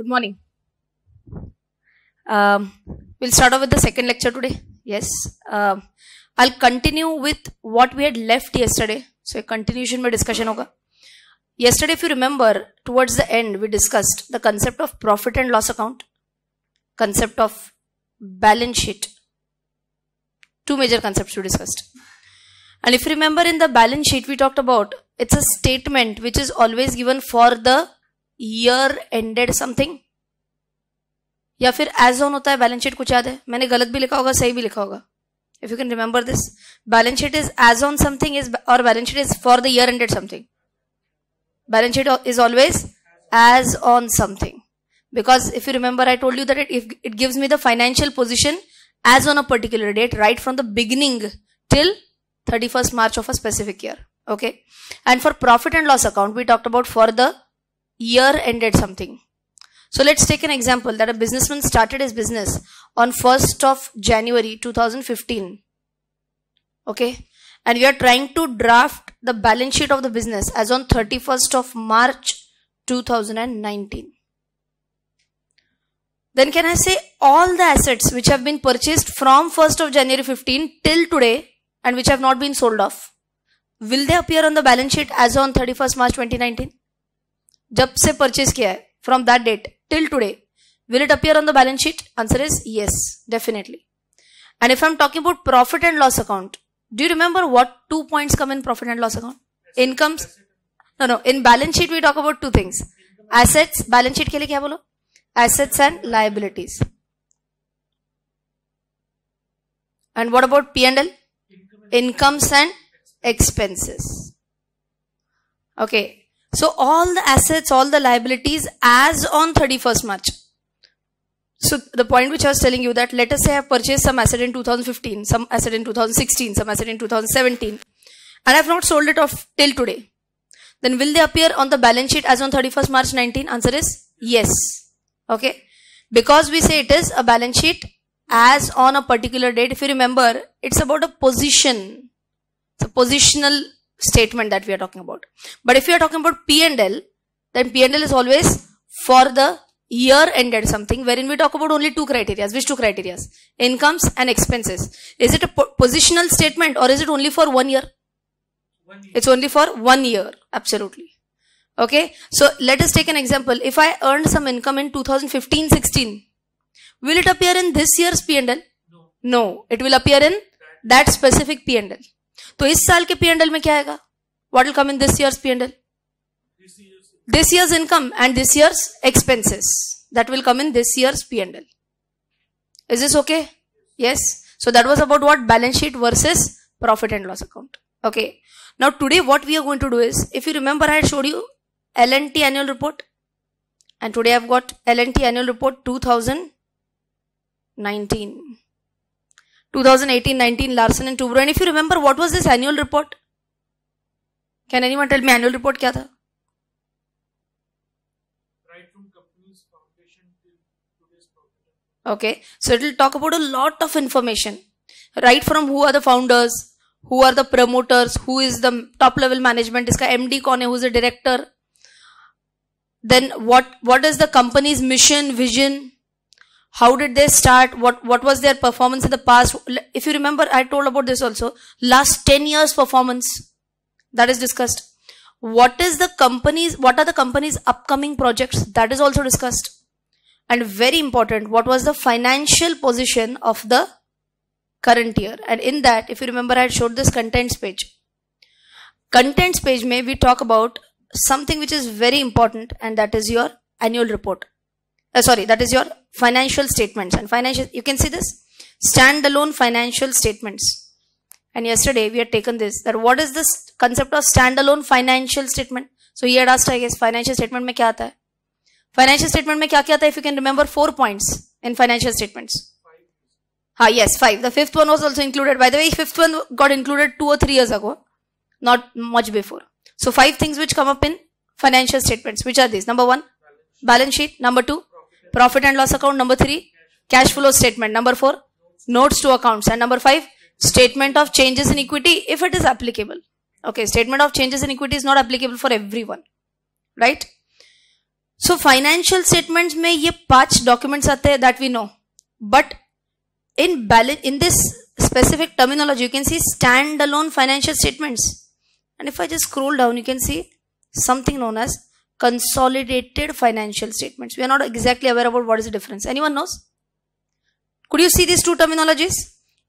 Good morning. We'll start off with the second lecture today. Yes. I'll continue with what we had left yesterday. So a continuation में discussion होगा. Yesterday, if you remember, towards the end, we discussed the concept of profit and loss account, concept of balance sheet. Two major concepts we discussed. And if you remember, in the balance sheet, we talked about it's a statement which is always given for the year ended something. या फिर as on होता है balance sheet. कुछ याद है? मैंने गलत भी लिखा होगा, सही भी लिखा होगा. If you can remember this, balance sheet is as on something is, or balance sheet is for the year ended something. Balance sheet is always as on something, because if you remember, I told you that it gives me the financial position as on a particular date, right from the beginning till 31st March of a specific year. Okay. And for profit and loss account, we talked about for the year ended something. So let's take an example that a businessman started his business on 1st of January 2015. Okay. And we are trying to draft the balance sheet of the business as on 31st of March 2019. Then can I say all the assets which have been purchased from 1st of January 15 till today and which have not been sold off, will they appear on the balance sheet as on 31st March 2019? जब से purchase किया है, from that date till today, will it appear on the balance sheet? Answer is yes, definitely. And if I'm talking about profit and loss account, do you remember what 2 points come in profit and loss account? Incomes. No. In balance sheet, we talk about two things. Assets. Balance sheet के लिए क्या बोलो? Assets and liabilities. And what about P&L? Incomes and expenses. Okay. So all the assets, all the liabilities as on 31st March. So the point which I was telling you, that let us say I have purchased some asset in 2015, some asset in 2016, some asset in 2017, and I have not sold it off till today. Then will they appear on the balance sheet as on 31st March 19? Answer is yes. Okay. Because we say it is a balance sheet as on a particular date. If you remember, it's about a position. It's a positional statement that we are talking about. But if you are talking about P&L, then P&L is always for the year ended something, wherein we talk about only two criteria. Which two criteria? Incomes and expenses. Is it a positional statement or is it only for 1 year? 1 year. It's only for 1 year. Absolutely. Okay. So let us take an example. If I earned some income in 2015-16, will it appear in this year's P&L? No. It will appear in that specific P&L. तो इस साल के P&L में क्या आएगा? What will come in this year's P&L? This year's income and this year's expenses. That will come in this year's P&L. Is this okay? Yes. So that was about what? Balance sheet versus profit and loss account. Okay. Now today what we are going to do is, if you remember, I had showed you L&T annual report. And today I've got L&T annual report 2019. 2018-19 Larsen and Toubro. And if you remember, what was this annual report? Can anyone tell me annual report क्या था? Right from company's foundation till today's profit. Okay. So it will talk about a lot of information. Right from who are the founders, who are the promoters, who is the top level management, इसका MD कौन है, who is the director. Then what is the company's mission, vision? How did they start? What was their performance in the past? If you remember, I told about this also. Last 10 years performance. That is discussed. What are the company's upcoming projects? That is also discussed. And very important, what was the financial position of the current year? And in that, if you remember, I had showed this contents page. Contents page may we talk about something which is very important, and that is your annual report. That is your financial statements. And financial, you can see this standalone financial statements. And yesterday we had taken this, that what is this concept of standalone financial statement? So he had asked, I guess, financial statement में क्या आता है? Financial statement में क्या आता है? If you can remember 4 points in financial statements. Yes, 5. The 5th one was also included. By the way, 5th one got included 2 or 3 years ago, not much before. So 5 things which come up in financial statements. Which are these? Number 1, balance sheet. Number 2, profit and loss account. Number 3, cash flow statement. Number 4, notes to accounts. And number 5, statement of changes in equity, if it is applicable. Okay, statement of changes in equity is not applicable for everyone, right? So financial statements में ये 5 documents आते हैं that we know, but in this specific terminology you can see standalone financial statements, and if I just scroll down you can see something known as consolidated financial statements. We are not exactly aware about what is the difference. Anyone knows? Could you see these two terminologies?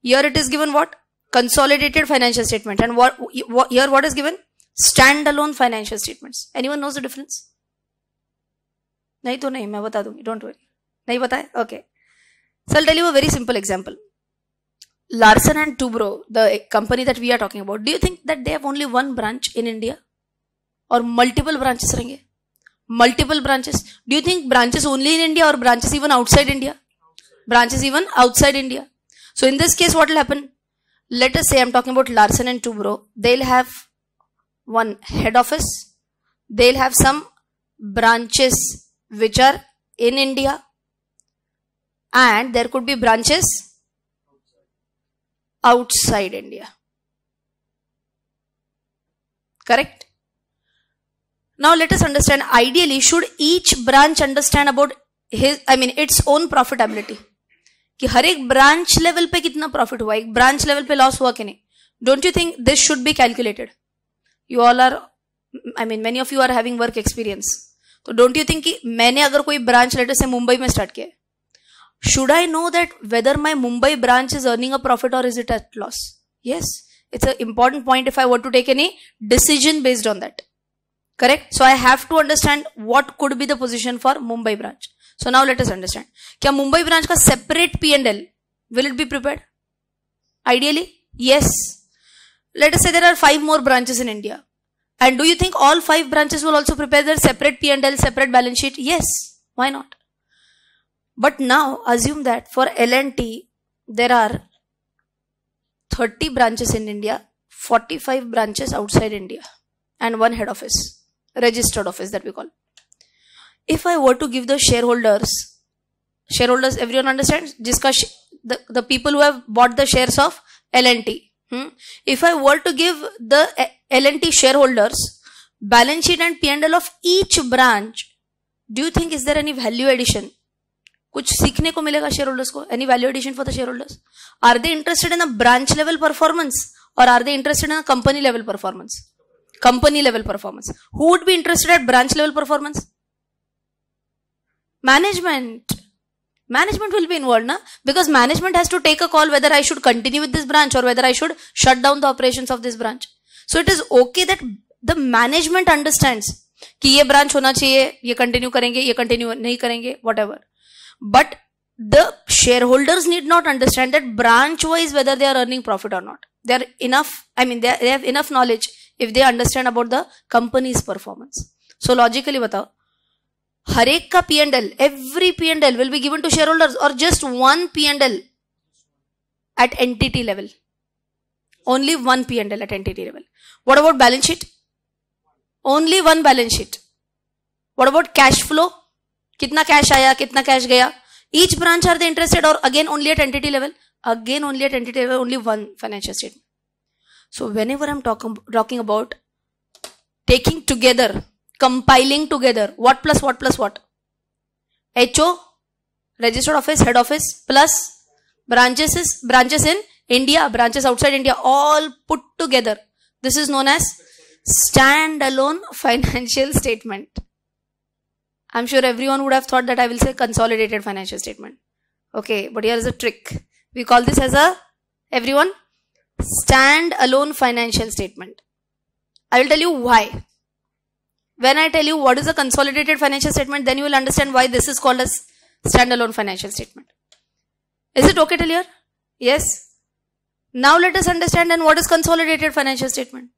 Here it is given what? Consolidated financial statement, and here what is given? Standalone financial statements. Anyone knows the difference? नहीं तो नहीं, मैं बता दूंगी, don't worry. नहीं पता है? Okay. So I'll tell you a very simple example. Larsen and Toubro, the company that we are talking about, do you think that they have only one branch in India? Or multiple branches रहेंगे? Multiple branches. Do you think branches only in India or branches even outside India? Branches even outside India. So in this case, what will happen? Let us say I'm talking about Larsen and Toubro. They'll have one head office. They'll have some branches which are in India. And there could be branches outside India. Correct? Now let us understand, ideally should each branch understand about its own profitability. कि हर एक branch level पे कितना profit हुआ, एक branch level पे loss हुआ कि नहीं. Don't you think this should be calculated? You all are, many of you are having work experience. तो डोंट यू थिंक कि मैंने अगर कोई ब्रांच लेटर से मुंबई में स्टार्ट किया, should I know that whether my Mumbai branch is earning a profit or is it at loss? Yes, it's an important point if I were to take any decision based on that. Correct? So I have to understand what could be the position for Mumbai branch. So now let us understand. क्या Mumbai branch का separate P&L, will it be prepared? Ideally, yes. Let us say there are 5 more branches in India. And do you think all 5 branches will also prepare their separate P&L, separate balance sheet? Yes. Why not? But now assume that for L&T there are 30 branches in India, 45 branches outside India, and 1 head office, registered office that we call. If I were to give the shareholders, everyone understands? The people who have bought the shares of L&T. If I were to give the L&T shareholders balance sheet and P&L of each branch, do you think is there any value addition? कुछ सीखने को मिलेगा shareholders को? Any value addition for the shareholders? Are they interested in a branch level performance or are they interested in a company level performance? Company level performance. Who would be interested at branch level performance? Management. Management will be involved, na? Because management has to take a call whether I should continue with this branch or whether I should shut down the operations of this branch. So it is okay that the management understands कि ये branch होना चाहिए, ये continue करेंगे, ये continue नहीं करेंगे, whatever. But the shareholders need not understand that branch wise whether they are earning profit or not. They are enough, they have enough knowledge if they understand about the company's performance. So logically बताओ, हर एक का P&L, every P&L will be given to shareholders or just one P&L at entity level? Only one P&L at entity level. What about balance sheet? Only one balance sheet. What about cash flow? कितना cash आया, कितना cash गया? Each branch are they interested or again only at entity level? Again only at entity level, only one financial statement. So whenever I'm talking about taking together, compiling together, what plus what plus what? HO, registered office, head office, plus branches in India, branches outside India, all put together. This is known as standalone financial statement. I'm sure everyone would have thought that I will say consolidated financial statement. Okay, but here is a trick. We call this as everyone, standalone financial statement. I will tell you why. When I tell you what is a consolidated financial statement, then you will understand why this is called as standalone financial statement. Is it okay till here? Yes. Now let us understand then what is consolidated financial statement.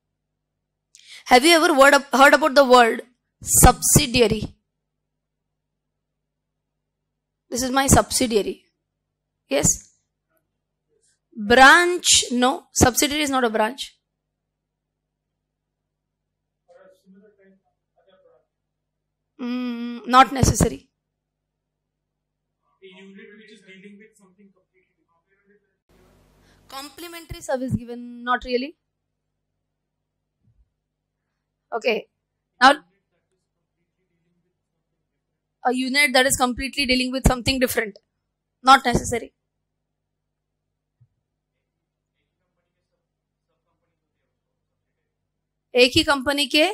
Have you ever heard about the word subsidiary? This is my subsidiary. Yes. Branch, no. Subsidiary is not a branch. Not necessary. A unit which is dealing with something completely different. Complementary service given, not really. Okay. Now, a unit that is completely dealing with something different. Not necessary. एक ही company के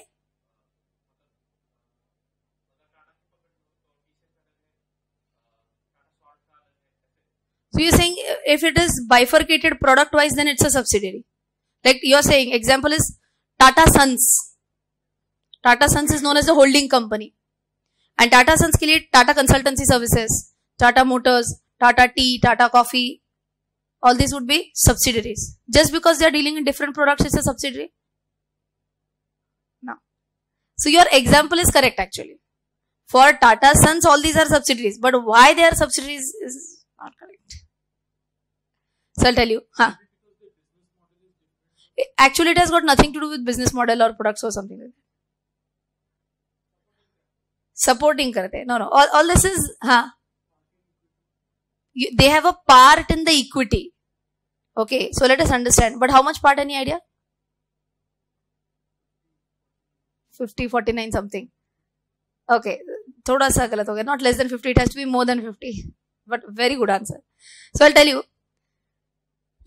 So you're saying if it is bifurcated product wise, then it's a subsidiary. Like you're saying, example is Tata Sons. Tata Sons is known as the holding company. And Tata Sons के लिए Tata Consultancy Services, Tata Motors, Tata Tea, Tata Coffee, all these would be subsidiaries. Just because they are dealing in different products, it's a subsidiary? No. So your example is correct actually. For Tata Sons, all these are subsidiaries. But why they are subsidiaries is not correct. So I'll tell you. Actually, it has got nothing to do with business model or products or something like that. Supporting karte. No. All this is, they have a part in the equity. Okay. So let us understand. But how much part, any idea? 50, 49 something. Okay. Thoda sa galat ho gaya. Not less than 50. It has to be more than 50. But very good answer. So I'll tell you.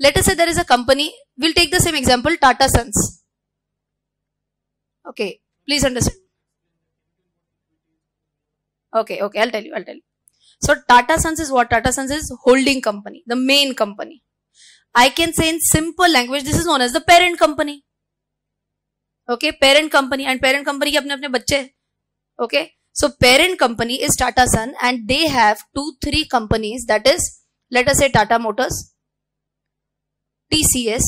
Let us say there is a company. We'll take the same example. Tata Sons. Okay. Please understand. Okay. I'll tell you. So Tata Sons is what? Tata Sons is holding company. The main company. I can say in simple language, this is known as the parent company. Okay. Parent company. And parent company ke apne bacche. Okay. So parent company is Tata Sons and they have 2-3 companies, that is, let us say Tata Motors, TCS,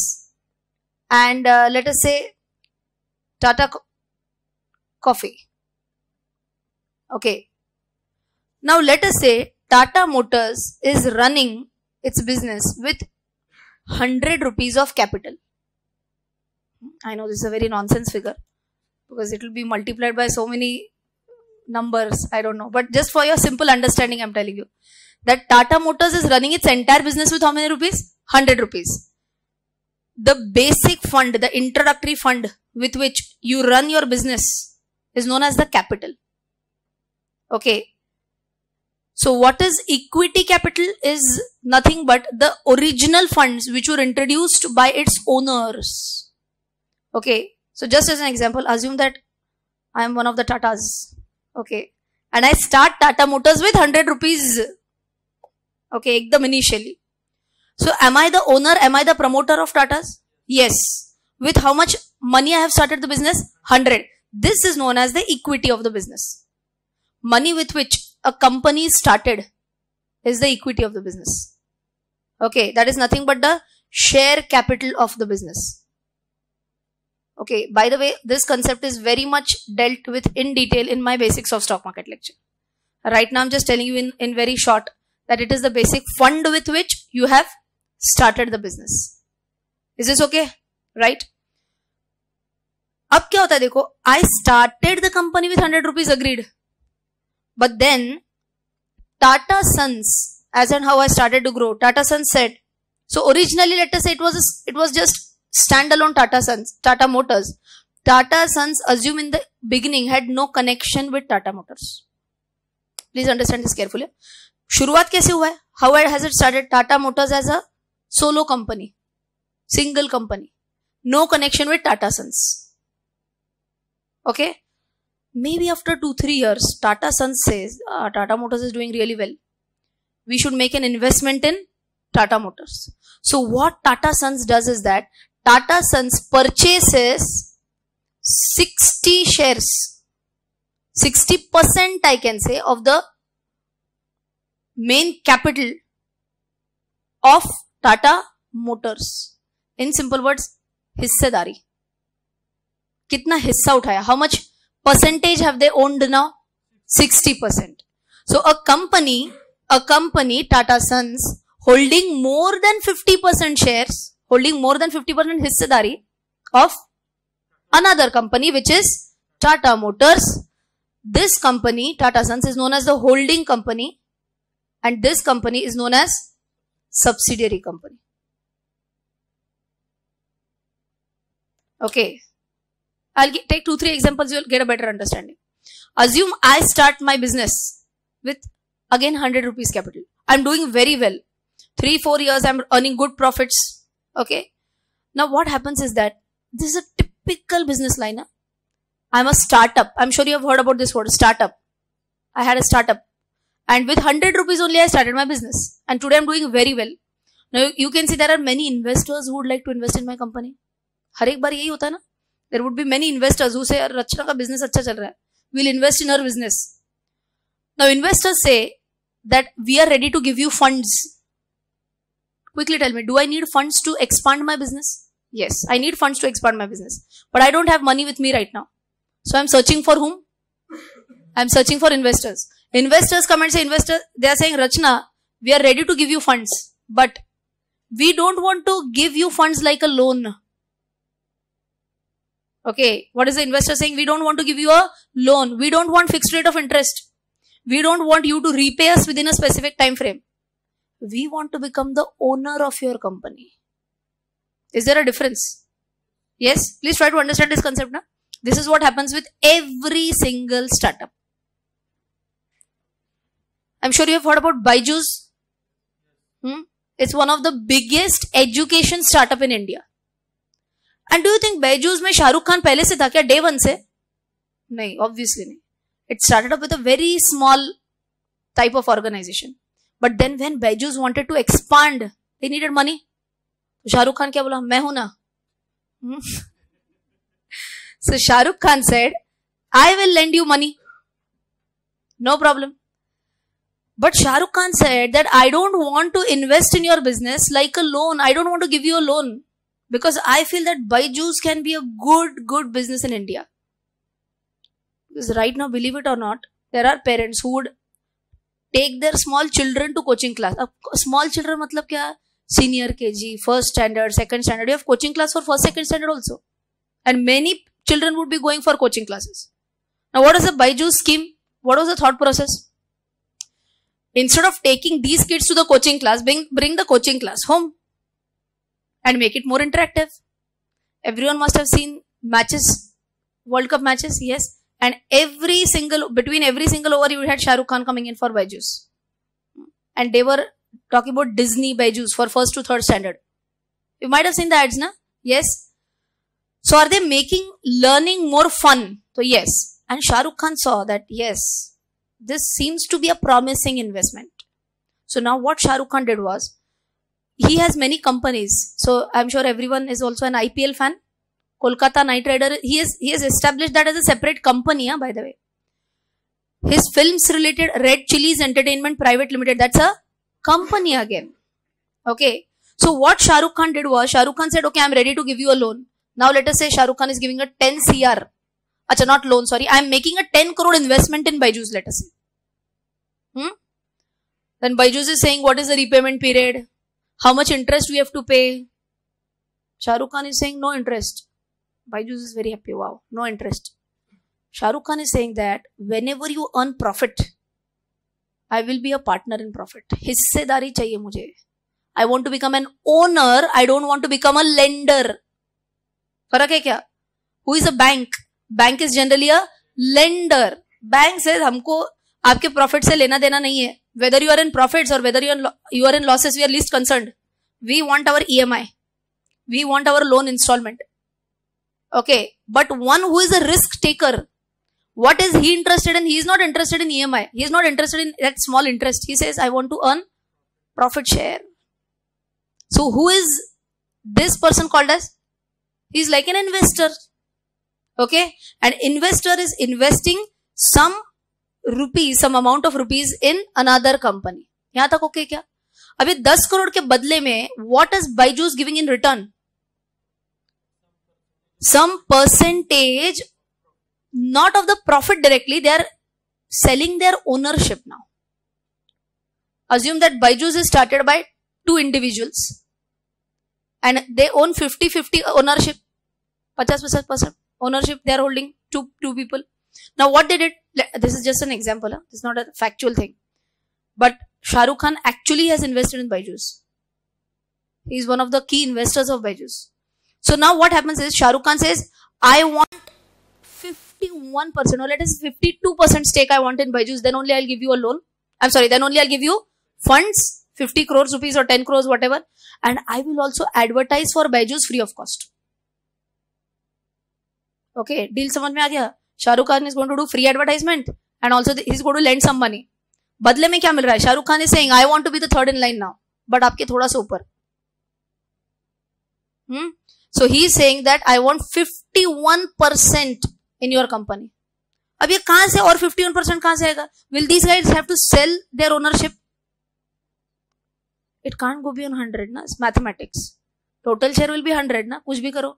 and let us say Tata Coffee. Okay. Now let us say Tata Motors is running its business with 100 rupees of capital. I know this is a very nonsense figure because it will be multiplied by so many numbers, I don't know, but just for your simple understanding, I'm telling you that Tata Motors is running its entire business with how many rupees? 100 rupees. The basic fund, the introductory fund with which you run your business is known as the capital. Okay. So what is equity capital is nothing but the original funds which were introduced by its owners. Okay. So just as an example, assume that I am one of the Tatas. Okay. And I start Tata Motors with 100 rupees. Okay. Ekdam initially. So am I the owner? Am I the promoter of Tatas? Yes. With how much money I have started the business? 100. This is known as the equity of the business. Money with which a company started is the equity of the business. Okay. That is nothing but the share capital of the business. Okay, by the way, this concept is very much dealt with in detail in my basics of stock market lecture. Right now, I'm just telling you in very short that it is the basic fund with which you have started the business. Is this okay? Right? Ab kya hota hai dekho, I started the company with 100 rupees, agreed. But then, Tata Sons, as and how I started to grow, Tata Sons said, so originally let us say it was just standalone Tata Sons, Tata Motors. Tata Sons, assume in the beginning, had no connection with Tata Motors. Please understand this carefully. Shuruaat kaise hua hai? How has it started? Tata Motors as a solo company, single company, no connection with Tata Sons. Okay. Maybe after 2-3 years, Tata Sons says, Tata Motors is doing really well. We should make an investment in Tata Motors. So what Tata Sons does is that Tata Sons purchases 60 shares, 60% I can say of the main capital of Tata Motors. In simple words, hissedari. Kitna hissa uthaya? How much percentage have they owned now? 60%. So a company, Tata Sons, holding more than 50% shares, holding more than 50% hissedari of another company, which is Tata Motors. This company, Tata Sons, is known as the holding company, and this company is known as subsidiary company. Okay. I'll take 2-3 examples, you'll get a better understanding. Assume I start my business with again 100 rupees capital. I'm doing very well. 3-4 years I'm earning good profits. Okay. Now what happens is that this is a typical business line. I'm a startup. I'm sure you have heard about this word, startup. I had a startup. And with 100 rupees only I started my business. And today I'm doing very well. Now you can see there are many investors who would like to invest in my company. हर एक बार यही होता है ना. There would be many investors who say, रचना का business अच्छा चल रहा है. We'll invest in her business. Now investors say that we are ready to give you funds. Quickly tell me, do I need funds to expand my business? Yes, I need funds to expand my business. But I don't have money with me right now. So I'm searching for whom? I'm searching for investors. Investors come and say, they are saying, Rachna, we are ready to give you funds. But we don't want to give you funds like a loan. Okay, what is the investor saying? We don't want to give you a loan. We don't want fixed rate of interest. We don't want you to repay us within a specific time frame. We want to become the owner of your company. Is there a difference? Yes? Please try to understand this concept now. This is what happens with every single startup. I'm sure you have heard about Byju's. It's one of the biggest education startup in India. And do you think Byju's में शाहरुख खान पहले से था क्या? Day one से? नहीं, obviously नहीं. It started up with a very small type of organization. But then when Byju's wanted to expand, they needed money. Shahrukh Khan क्या बोला? मैं हूं ना. So Shahrukh Khan said, I will lend you money. No problem. But Shahrukh Khan said that I don't want to invest in your business like a loan. I don't want to give you a loan. Because I feel that Byju's can be a good business in India. Because right now, believe it or not, there are parents who would take their small children to coaching class. Small children matlab kya? Senior KG, first standard, second standard. You have coaching class for first, second standard also. And many children would be going for coaching classes. Now what is the Byju's scheme? What was the thought process? Instead of taking these kids to the coaching class, bring the coaching class home and make it more interactive. Everyone must have seen matches, World Cup matches, yes. And between every single over, you had Shahrukh Khan coming in for Byju's. And they were talking about Disney Byju's for first to third standard. You might have seen the ads, na? Yes. So are they making learning more fun? So yes. And Shahrukh Khan saw that, yes, this seems to be a promising investment. So now what Shahrukh Khan did was, he has many companies. So I'm sure everyone is also an IPL fan. Kolkata Knight Rider. He has established that as a separate company, by the way. His films related Red Chillies Entertainment Private Limited. That's a company again. Okay. So what Shahrukh Khan did was, Shahrukh Khan said, okay, I'm ready to give you a loan. Now let us say Shahrukh Khan is giving a 10 CR. Acha, not loan, sorry. I'm making a 10 crore investment in Byju's, let us say. Then Byju's is saying, what is the repayment period? How much interest we have to pay? Shahrukh Khan is saying, no interest. Byju's is very happy. Wow, no interest. Shahrukh Khan is saying that whenever you earn profit, I will be a partner in profit. Hissedari chahiye mujhe. I want to become an owner. I don't want to become a lender. Farak hai kya? Who is a bank? Bank is generally a lender. Bank says, हमको आपके profit से लेना देना नहीं है. Whether you are in profits or whether you are in losses, we are least concerned. We want our EMI. We want our loan installment. Okay. But one who is a risk taker, what is he interested in? He is not interested in EMI. He is not interested in that small interest. He says, I want to earn profit share. So who is this person called as? He is like an investor. Okay. And investor is investing some amount of rupees in another company. यहाँ तक okay क्या? अभी 10 करोड़ के बदले में what is Byju's giving in return? Some percentage, not of the profit directly, they are selling their ownership now. Assume that Byju's is started by 2 individuals and they own 50-50 ownership. 50% ownership they are holding, two people. Now what they did, this is just an example, this is not a factual thing. But Shahrukh Khan actually has invested in Byju's. He is one of the key investors of Byju's. So now what happens is, Shahrukh Khan says, I want 51% or let us 52% stake I want in Byju's, then only I'll give you a loan. I'm sorry, then only I'll give you funds, 50 crores rupees or 10 crores, whatever. And I will also advertise for Byju's free of cost. Okay, deal समझ में आ गया? Shahrukh Khan is going to do free advertisement and also he's going to lend some money. बदले में क्या मिल रहा है? Shahrukh Khan is saying, I want to be the third in line now. But आपके थोड़ा सा ऊपर. So he is saying that I want 51% in your company. अब ये कहां से और 51% कहां से आएगा? Will these guys have to sell their ownership? It can't go beyond 100 ना. It's mathematics. Total share will be 100 ना. कुछ भी करो.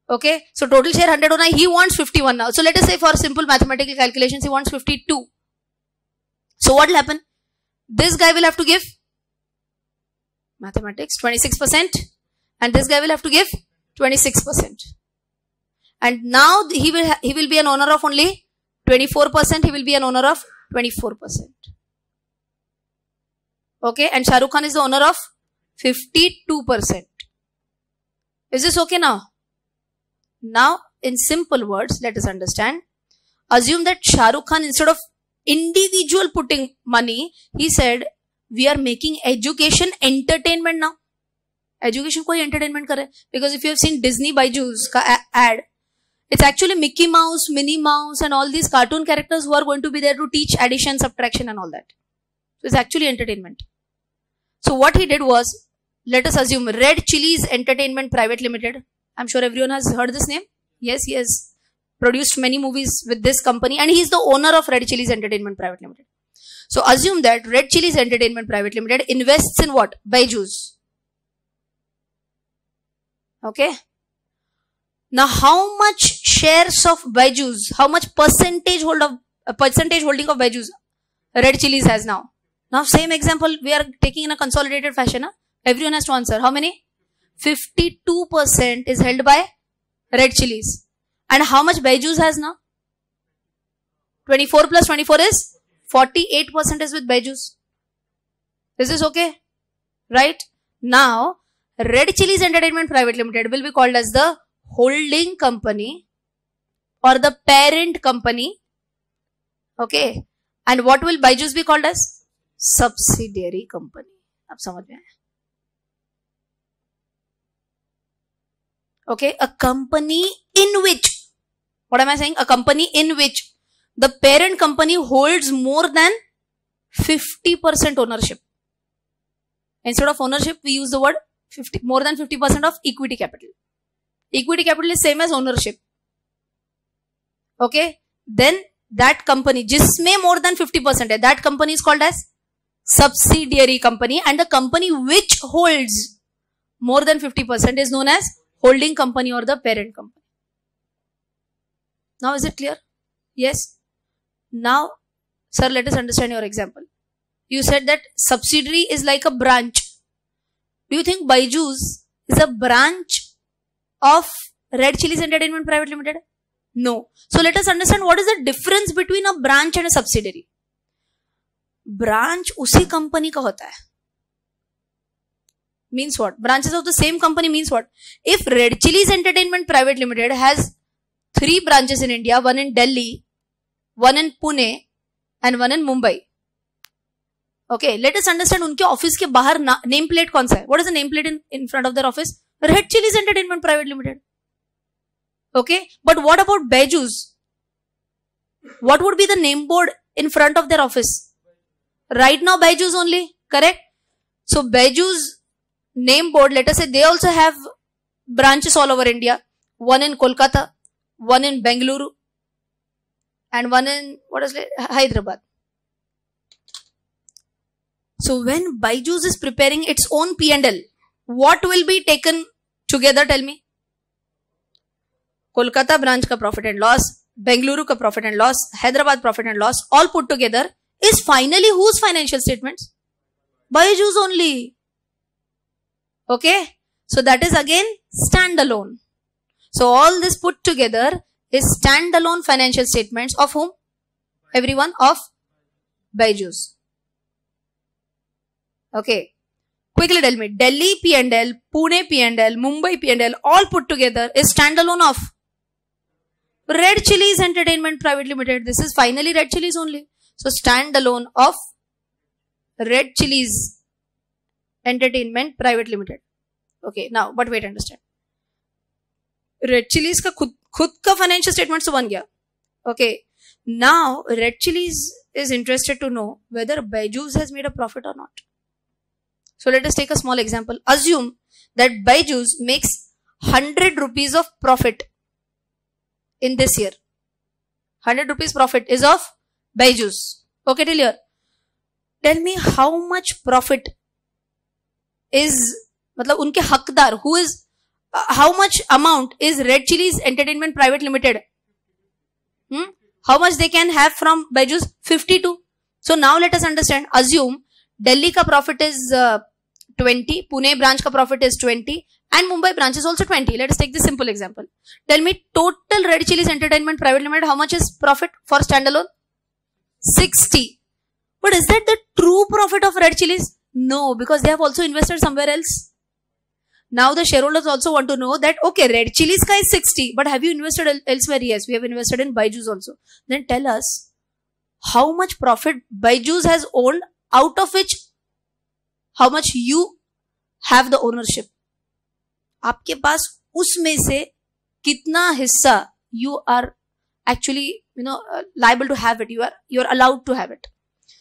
Okay. So total share 100 होना. He wants 51 now. So let us say for simple mathematical calculations he wants 52. So what will happen? This guy will have to give mathematics 26% and this guy will have to give 26%. And now he will be an owner of only 24%. He will be an owner of 24%. Okay, and Shahrukh Khan is the owner of 52%. Is this okay now? Now, in simple words, let us understand. Assume that Shahrukh Khan, instead of individual putting money, he said, we are making education entertainment now. Education कोई entertainment करे. Because if you have seen Disney Byju's का ad, it's actually Mickey Mouse, Minnie Mouse and all these cartoon characters who are going to be there to teach addition, subtraction and all that. So it's actually entertainment. So what he did was, let us assume Red Chillies Entertainment Private Limited. I'm sure everyone has heard this name. Yes, he has produced many movies with this company and he is the owner of Red Chillies Entertainment Private Limited. So assume that Red Chillies Entertainment Private Limited invests in what? Byju's. Okay. Now how much shares of Byju's, how much percentage holding of Byju's Red Chillies has now? Now same example we are taking in a consolidated fashion. Huh? Everyone has to answer. How many? 52% is held by Red Chillies. And how much Byju's has now? 24 plus 24 is 48% is with Byju's. This is okay? Right? Now, Red Chillies Entertainment Private Limited will be called as the holding company or the parent company. Okay. And what will Byju's be called as? Subsidiary company. Ab samajh mein aaya? Okay. A company in which, what am I saying? A company in which the parent company holds more than 50% ownership. Instead of ownership, we use the word more than 50% of equity capital. Equity capital is same as ownership. Okay. Then that company, jisme more than 50% hai, that company is called as subsidiary company, and the company which holds more than 50% is known as holding company or the parent company. Now is it clear? Yes. Now, sir, let us understand your example. You said that subsidiary is like a branch. Do you think Byju's is a branch of Red Chillies Entertainment Private Limited? No. So let us understand what is the difference between a branch and a subsidiary. Branch उसी company का होता है. Means what? Branches of the same company means what? If Red Chillies Entertainment Private Limited has 3 branches in India, one in Delhi, one in Pune and one in Mumbai. Okay, let us understand उनके office के बाहर name plate कौन सा है? What is the name plate in front of their office? Red Chillies Entertainment Private Limited. Okay, but what about Byju's? What would be the name board in front of their office? Right now Byju's only, correct? So Byju's name board, let us say they also have branches all over India. One in Kolkata, one in Bengaluru and one in, what is it? Hyderabad. So when Byju's is preparing its own P&L, what will be taken together, tell me? Kolkata branch ka profit and loss, Bengaluru ka profit and loss, Hyderabad profit and loss, all put together is finally whose financial statements? Byju's only. Okay. So that is again standalone. So all this put together is standalone financial statements of whom? Everyone, of Byju's. Okay. Quickly tell me, Delhi P&L, Pune P&L, Mumbai P&L, all put together is standalone of Red Chillies Entertainment Private Limited. This is finally Red Chillies only. So standalone of Red Chillies Entertainment Private Limited. Okay, now, but wait, understand. Red Chillies का खुद का financial statements तो बन गया. Okay, now Red Chillies is interested to know whether Byju's has made a profit or not. So let us take a small example. Assume that Byju's makes 100 rupees of profit in this year. 100 rupees profit is of Byju's. Okay, till here. Tell me how much profit is, मतलब उनके हकदार, who is, how much amount is Red Chillies Entertainment Private Limited? How much they can have from Byju's? 52. So now let us understand. Assume Delhi ka profit is 20, Pune branch ka profit is 20, and Mumbai branch is also 20. Let us take this simple example. Tell me total Red Chillies Entertainment Private Limited, how much is profit for standalone? 60. But is that the true profit of Red Chillies? No, because they have also invested somewhere else. Now the shareholders also want to know that, okay, Red Chillies ka is 60, but have you invested elsewhere? Yes, we have invested in Byju's also. Then tell us how much profit Byju's has owned, out of which how much you have the ownership. आपके पास उसमें से कितना हिस्सा you are actually, liable to have it. You are allowed to have it.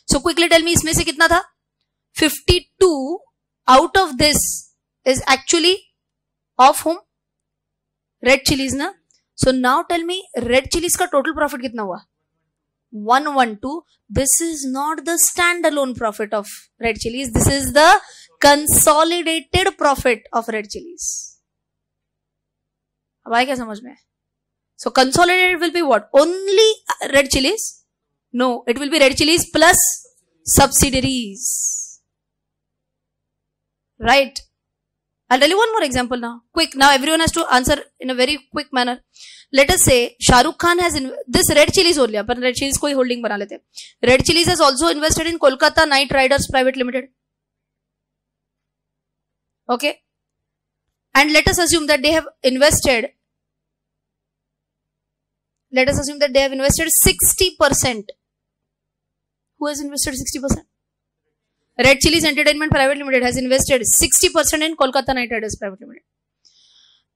So quickly tell me, इसमें से कितना था? 52 out of this is actually of whom? Red Chillies na? So now tell me, Red Chillies का total profit कितना हुआ? 112. This is not the standalone profit of Red Chillies. This is the consolidated profit of Red Chillies. अब आया क्या समझ में? So consolidated will be what? Only Red Chillies? No, it will be Red Chillies plus subsidiaries. Right? I'll tell you one more example now. Quick. Now everyone has to answer in a very quick manner. Let us say Shah Rukh Khan has this Red Chillies हो लिया, पर Red Chillies कोई holding बना लेते. Red Chillies has also invested in Kolkata Knight Riders Private Limited. Okay. And let us assume that they have invested. Let us assume that they have invested 60%. Who has invested 60%? Red Chillies Entertainment Private Limited has invested 60% in Kolkata Knight Riders Private Limited.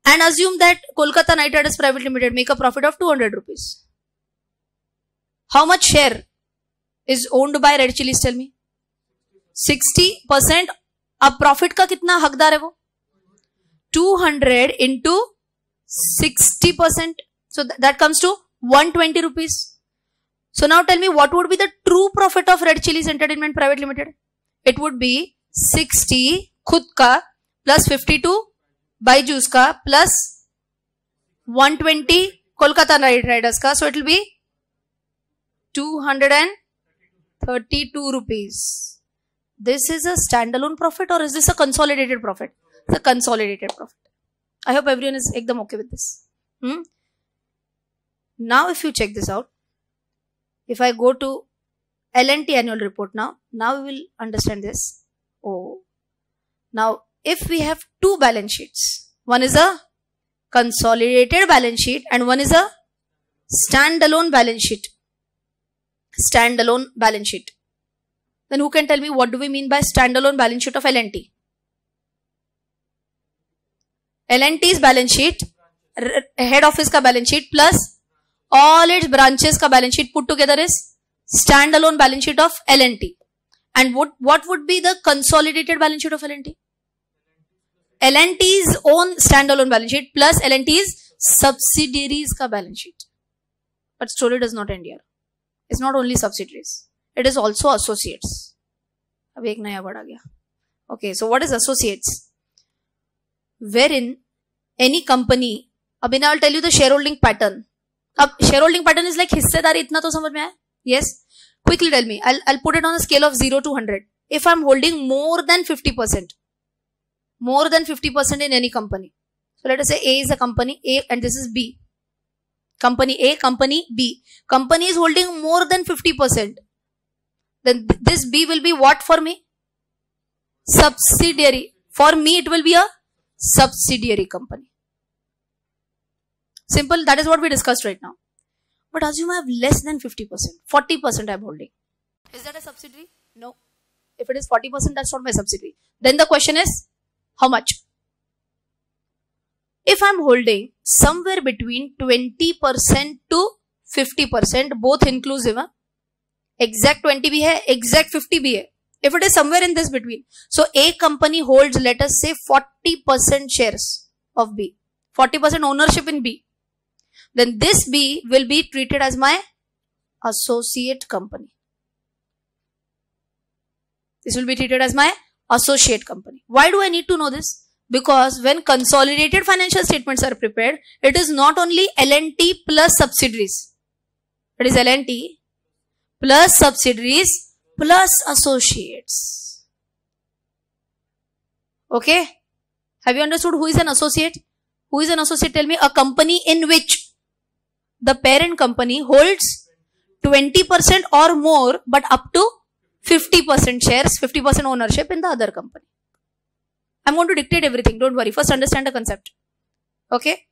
And assume that Kolkata Knight Riders Private Limited make a profit of 200 rupees. How much share is owned by Red Chillies? Tell me. 60%. अब profit का कितना हकदार है वो? 200 into 60%. So that comes to 120 rupees. So now tell me, what would be the true profit of Red Chillies Entertainment Private Limited? It would be 60 खुद का plus 52 Byju's का plus 120 Kolkata Knight Riders का. So it will be 232 rupees. This is a standalone profit or is this a consolidated profit? It's a consolidated profit. I hope everyone is ekdam okay with this. Now if you check this out, if I go to L&T annual report now we will understand this. Oh, now if we have two balance sheets, one is a consolidated balance sheet and one is a standalone balance sheet. Standalone balance sheet. Then who can tell me what do we mean by standalone balance sheet of L&T? L&T's balance sheet, head office ka balance sheet plus all its branches ka balance sheet put together is standalone balance sheet of L&T. And what would be the consolidated balance sheet of L&T? L&T's own standalone balance sheet plus L&T's subsidiaries ka balance sheet. But story does not end here. It's not only subsidiaries. It is also associates. अब एक नया word आ गया. Okay, so what is associates? Wherein any company, अभी now I'll tell you the shareholding pattern. अब shareholding pattern is like हिस्सेदारी, इतना तो समझ में आया? Yes. Quickly tell me. I'll put it on a scale of 0 to 100. If I'm holding more than 50% in any company. So let us say A is a company A and this is B. Company A, company B. Company is holding more than 50%. Then this B will be what for me? Subsidiary. For me it will be a subsidiary company. Simple. That is what we discussed right now. But assume I have less than 50%. 40% I am holding. Is that a subsidiary? No. If it is 40%, that's not my subsidiary. Then the question is, how much? If I'm holding somewhere between 20% to 50%, both inclusive, huh? Exact 20 bhi hai, exact 50 bhi hai. If it is somewhere in this between, so A company holds, let us say, 40% shares of B, 40% ownership in B, then this B will be treated as my associate company. This will be treated as my associate company. Why do I need to know this? Because when consolidated financial statements are prepared, it is not only L&T plus subsidiaries. It is L&T plus subsidiaries plus associates. Okay? Have you understood who is an associate? Who is an associate? Tell me. A company in which the parent company holds 20% or more, but up to 50% shares, 50% ownership in the other company. I'm going to dictate everything. Don't worry. First understand the concept. Okay?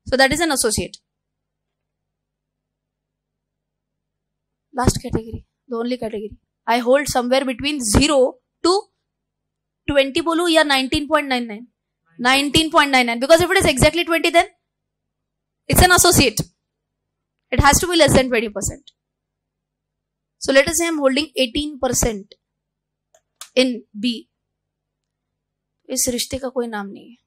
So that is an associate. Last category. The only category. I hold somewhere between 0 to 20 bolu ya 19.99. 19.99. Because if it is exactly 20, then it's an associate. It has to be less than 20%. So let us say I'm holding 18% in B. इस रिश्ते का कोई नाम नहीं है.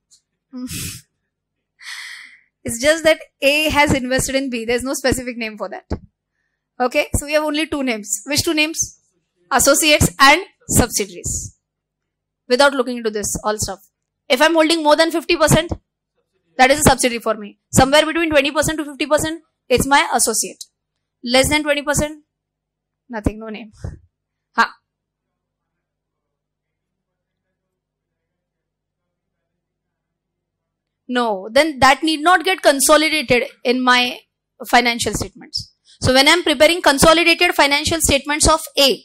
It's just that A has invested in B. There's no specific name for that. Okay, so we have only two names. Which two names? Associates and subsidiaries. Without looking into this, all stuff. If I'm holding more than 50%, that is a subsidiary for me. Somewhere between 20% to 50%, it's my associate. Less than 20%, nothing, no name. Ha. No, then that need not get consolidated in my financial statements. So when I'm preparing consolidated financial statements of A,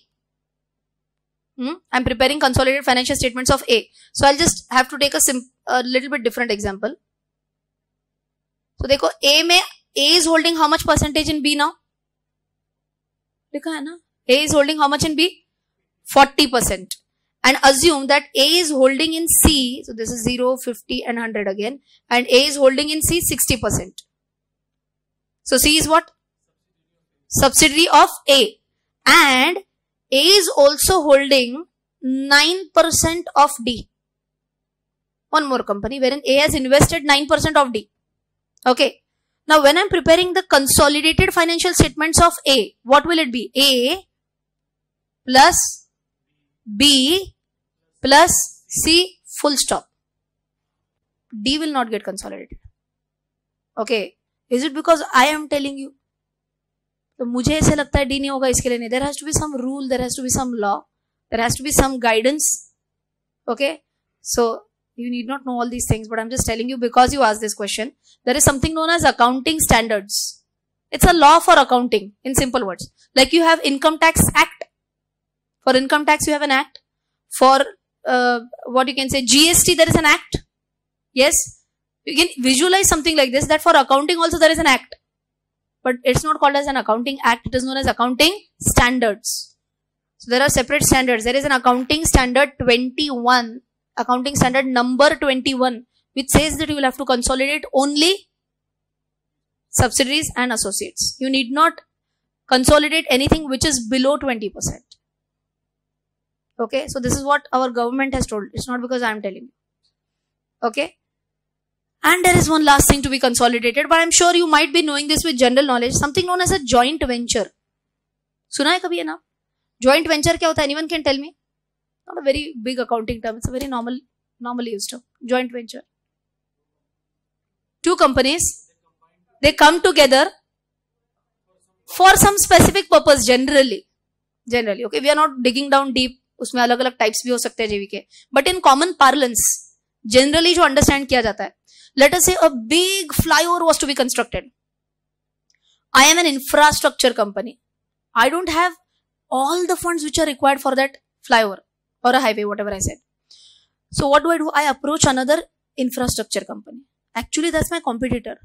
I'm preparing consolidated financial statements of A. So I'll just have to take a little bit different example. So देखो A is holding how much percentage in B now? लिखा है ना? A is holding how much in B? 40%. And assume that A is holding in C. So this is 0, 50 and 100 again. And A is holding in C 60%. So C is what? Subsidiary of A. And A is also holding 9% of D. One more company wherein A has invested 9% of D. Okay. Now when I'm preparing the consolidated financial statements of A, what will it be? A plus B plus C full stop. D will not get consolidated. Okay. Is it because I am telling you? तो मुझे ऐसे लगता है D नहीं होगा इसके लिए नहीं. There has to be some rule, there has to be some law, there has to be some guidance. Okay. So you need not know all these things, but I'm just telling you because you asked this question. There is something known as accounting standards. It's a law for accounting in simple words. Like you have Income Tax Act. For income tax you have an act. For what you can say GST there is an act. Yes. You can visualize something like this, that for accounting also there is an act. But it's not called as an accounting act. It is known as accounting standards. So there are separate standards. There is an accounting standard 21. Accounting standard number 21, which says that you will have to consolidate only subsidiaries and associates. You need not consolidate anything which is below 20%. Okay, so this is what our government has told. It's not because I am telling you. Okay. And there is one last thing to be consolidated, but I'm sure you might be knowing this with general knowledge. Something known as a joint venture. सुना है कभी ये नाम? Joint venture क्या होता है? Anyone can tell me? Not a very big accounting term. It's a very normally used term. Joint venture. Two companies, they come together for some specific purpose generally. Okay, we are not digging down deep. उसमें अलग अलग types भी हो सकते हैं JV के. But in common parlance, generally जो understand किया जाता है. Let us say a big flyover was to be constructed. I am an infrastructure company. I don't have all the funds which are required for that flyover or a highway, whatever I said. So what do? I approach another infrastructure company. Actually, that's my competitor.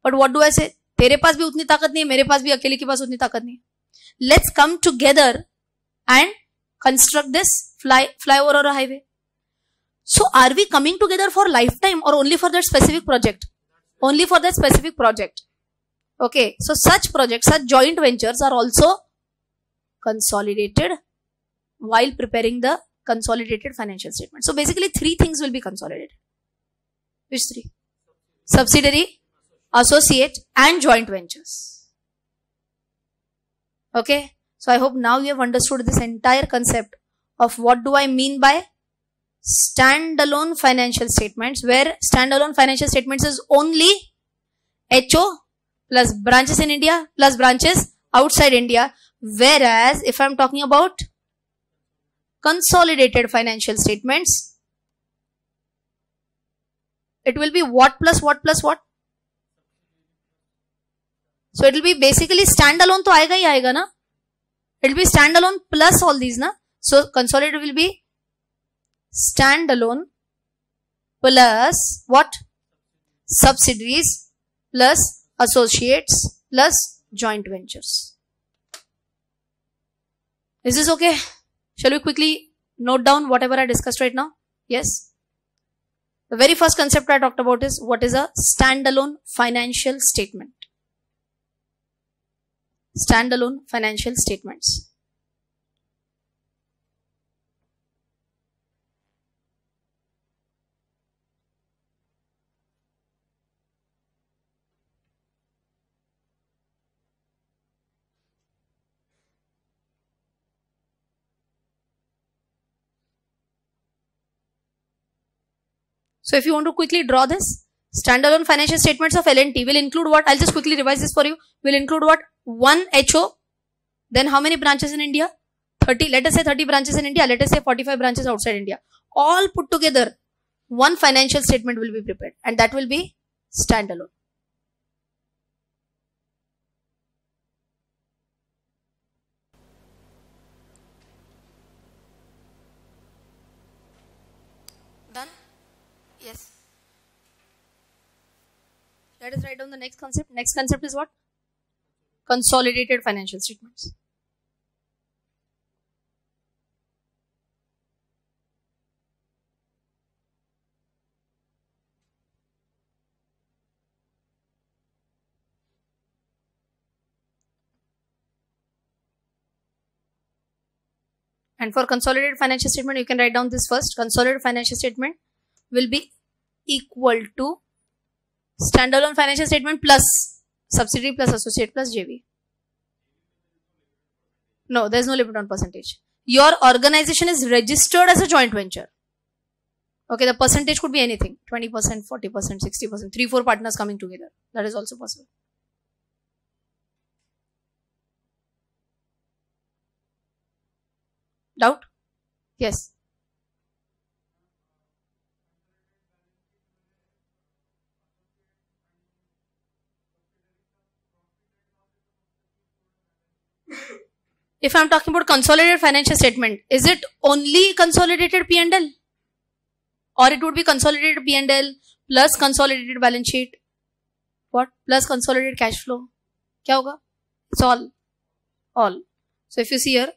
But what do I say? तेरे पास भी उतनी ताकत नहीं है, मेरे पास भी अकेले के पास उतनी ताकत नहीं है. Let's come together and construct this flyover or a highway. So are we coming together for lifetime or only for that specific project? Only for that specific project. Okay, so such projects, such joint ventures are also consolidated while preparing the consolidated financial statement. So basically 3 things will be consolidated. Which 3? Subsidiary, associate and joint ventures. Okay, so I hope now you have understood this entire concept of what do I mean by standalone financial statements, where standalone financial statements is only HO plus branches in India plus branches outside India, whereas if I am talking about consolidated financial statements, it will be what plus what plus what? So it will be basically standalone to aayega hi aayega na? It will be standalone plus all these na? So consolidated will be standalone plus what? Subsidiaries plus associates plus joint ventures. Is this okay? Shall we quickly note down whatever I discussed right now? Yes. The very first concept I talked about is what is a standalone financial statement. Standalone financial statements. So if you want to quickly draw this, standalone financial statements of L&T will include what? I'll just quickly revise this for you. Will include what? 1 HO. Then how many branches in India? 30. Let us say 30 branches in India. Let us say 45 branches outside India. All put together, one financial statement will be prepared. And that will be standalone. Done? Yes. Let us write down the next concept. Next concept is what? Consolidated financial statements. And for consolidated financial statement, you can write down this first. Consolidated financial statement will be equal to standalone financial statement plus subsidiary plus associate plus JV. No, there is no limit on percentage. Your organization is registered as a joint venture. Okay, the percentage could be anything. 20%, 40%, 60%, 3-4 partners coming together. That is also possible. Doubt? Yes. If I am talking about consolidated financial statement, is it only consolidated P&L? Or it would be consolidated P&L plus consolidated balance sheet? What? Plus consolidated cash flow? Kya hoga? It's all. All. So if you see here,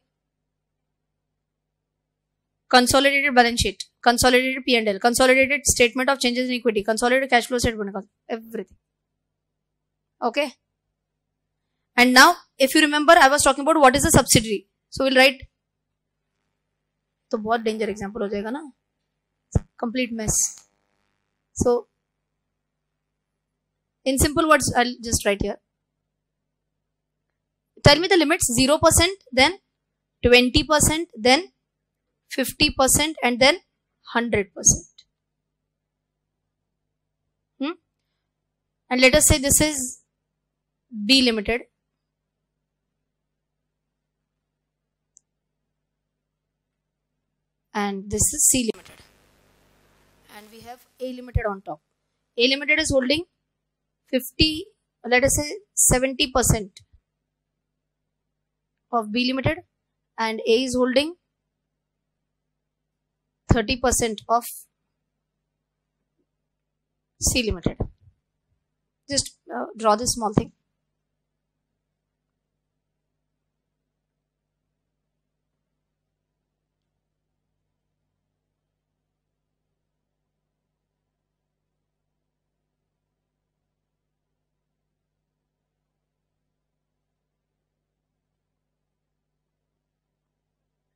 consolidated balance sheet, consolidated P&L, consolidated statement of changes in equity, consolidated cash flow statement, everything. Okay. And now, if you remember, I was talking about what is a subsidiary. So we'll write. तो बहुत danger example हो जाएगा ना. Complete mess. So, in simple words, I'll just write here. Tell me the limits. 0%, then 20%, then 50%, and then 100%. And let us say this is B Limited. And this is C Limited. And we have A Limited on top. A Limited is holding 50, let us say 70% of B Limited, and A is holding 30% of C Limited. Just draw this small thing.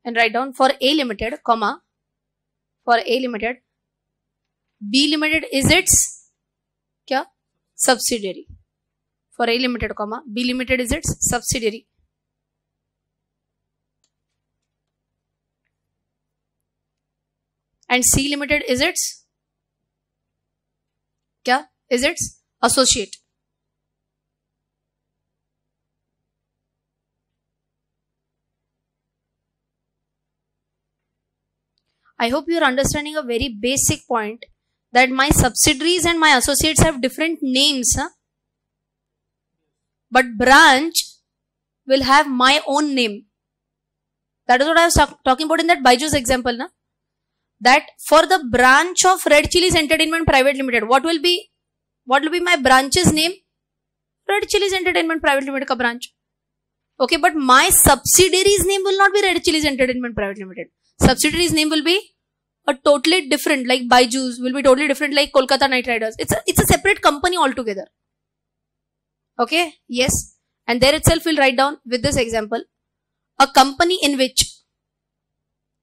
and write down for A Limited, comma, for A Limited, B Limited is its क्या subsidiary. For A Limited, comma, B Limited is its subsidiary. And C Limited is its क्या is its associate. I hope you are understanding a very basic point that my subsidiaries and my associates have different names, huh? But branch will have my own name. That is what I was talking about in that Byju's example, na? That for the branch of Red Chillies Entertainment Private Limited, what will be my branch's name? Red Chillies Entertainment Private Limited ka branch. Okay, but my subsidiary's name will not be Red Chillies Entertainment Private Limited. Subsidiary's name will be a totally different, like Byju's will be totally different, like Kolkata Knight Riders. It's a separate company altogether. Okay, yes. And there itself we'll write down with this example, a company in which,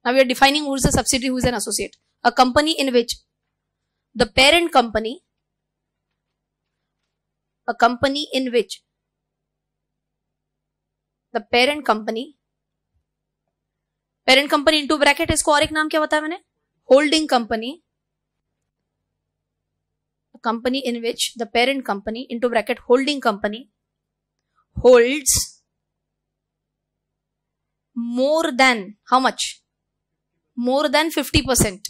now we are defining who's a subsidiary, who's an associate. A company in which the parent company, a company in which the parent company into bracket, इसको और एक नाम क्या बताया मैंने? Holding company. A company in which the parent company into bracket holding company holds more than, how much? More than 50%.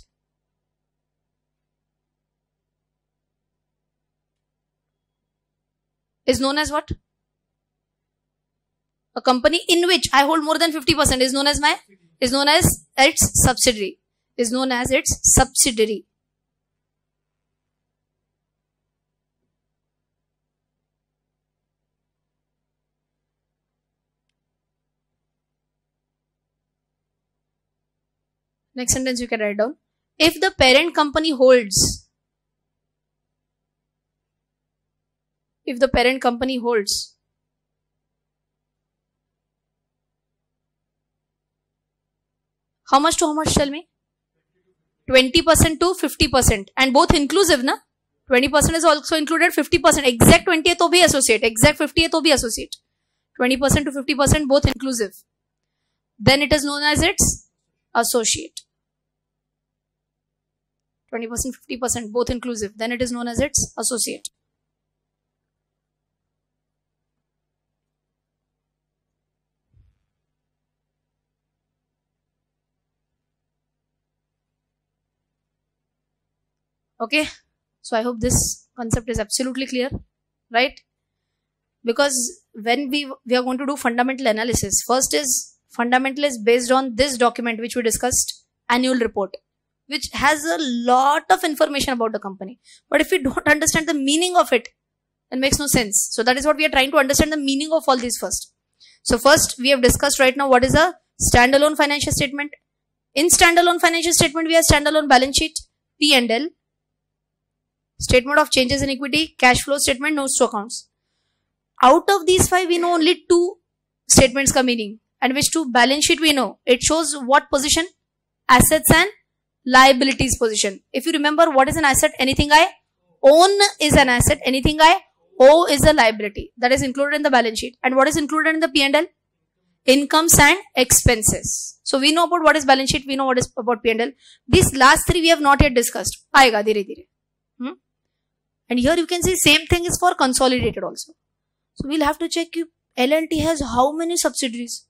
Is known as what? A company in which I hold more than 50% is known as its subsidiary. Is known as its subsidiary. Next sentence you can write down. If the parent company holds, how much to how much, tell me? 20% to 50%, and both inclusive, na? 20% is also included, 50%, exact 20 है तो भी associate, exact 50 है तो भी associate. 20% to 50% both inclusive. Then it is known as its associate. 20%, 50% both inclusive. Then it is known as its associate. Okay, so I hope this concept is absolutely clear, right? Because when we are going to do fundamental analysis, first is fundamental is based on this document which we discussed, annual report, which has a lot of information about the company. But if we don't understand the meaning of it, it makes no sense. So that is what we are trying to understand, the meaning of all these first. So first we have discussed right now what is a standalone financial statement. In standalone financial statement, we have standalone balance sheet, P&L, statement of changes in equity, cash flow statement, notes to accounts. Out of these five, we know only two statements ka meaning, and which two? Balance sheet we know. It shows what position? Assets and liabilities position. If you remember, what is an asset? Anything I own is an asset. Anything I owe is a liability. That is included in the balance sheet. And what is included in the P&L? Incomes and expenses. So we know about what is balance sheet. We know what is about P&L. These last three we have not yet discussed. Aayega dheere dheere. And here you can see same thing is for consolidated also. So we'll have to check L&T has how many subsidiaries?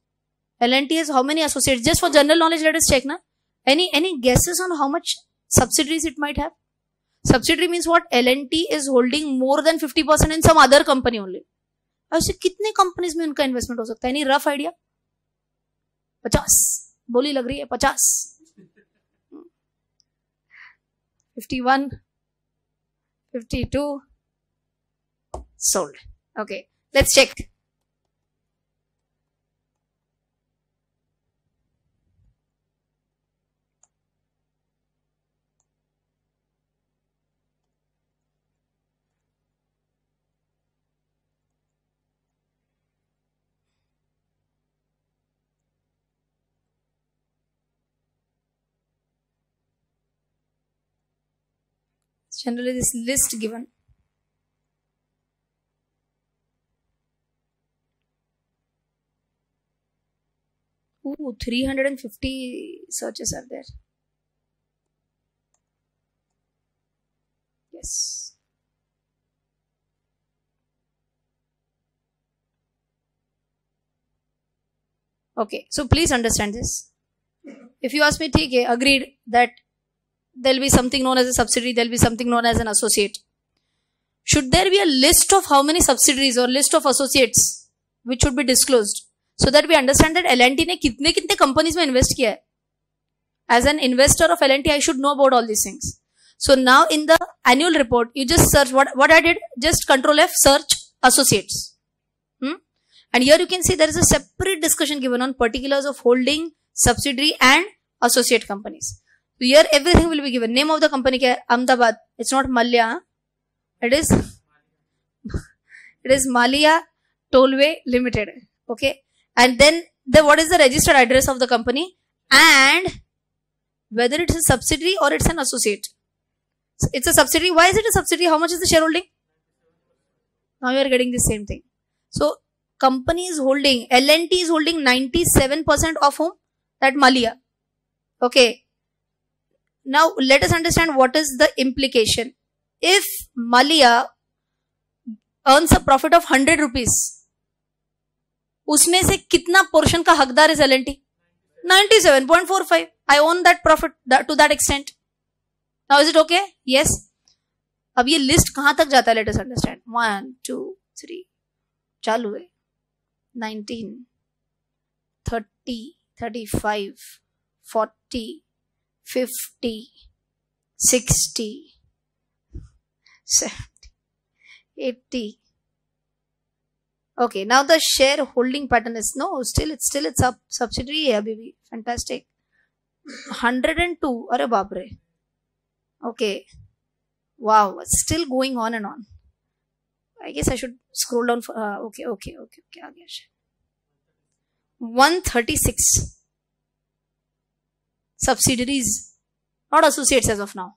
L&T has how many associates? Just for general knowledge, let us check, na? Any guesses on how much subsidiaries it might have? Subsidiary means what? L&T is holding more than 50% in some other company only. ऐसे कितने companies में उनका investment हो सकता है? Any rough idea? 50. बोली लग रही है 50. 51. 52. Sold. Okay. Let's check. Generally this list given. Ooh, 350 searches are there. Yes. Okay, so please understand this. If you ask me, okay, agreed that there will be something known as a subsidiary, there will be something known as an associate. Should there be a list of how many subsidiaries or list of associates which should be disclosed so that we understand that L&T ने कितने companies में invest किया है? As an investor of L&T, I should know about all these things. So now in the annual report, you just search what I did, just Control F, search associates. And here you can see there is a separate discussion given on particulars of holding, subsidiary and associate companies. So here everything will be given. Name of the company kya hai? Ahmedabad. It's not Malya. It is Malia Tollway Limited. Okay. And then what is the registered address of the company and whether it's a subsidiary or it's an associate. So it's a subsidiary. Why is it a subsidiary? How much is the shareholding? Now you are getting the same thing. So company is holding, L&T is holding 97% of whom? That Malia. Okay. Now let us understand what is the implication. If Malia earns a profit of 100 rupees, उसमें से कितना portion का हकदार is L&T? 97.45. I own that profit to that extent. Now is it okay? Yes. अब ये list कहाँ तक जाता है? Let us understand. 1, 2, 3. चालू है. 19, 30, 35, 40, 50, 60, 70, 80. Okay, now the shareholding pattern is still it's subsidiary hai abhi bhi. Fantastic. 102. Arre baap re. Okay. Wow, it's still going on and on. I guess I should scroll down for okay. 136 subsidiaries, not associates as of now.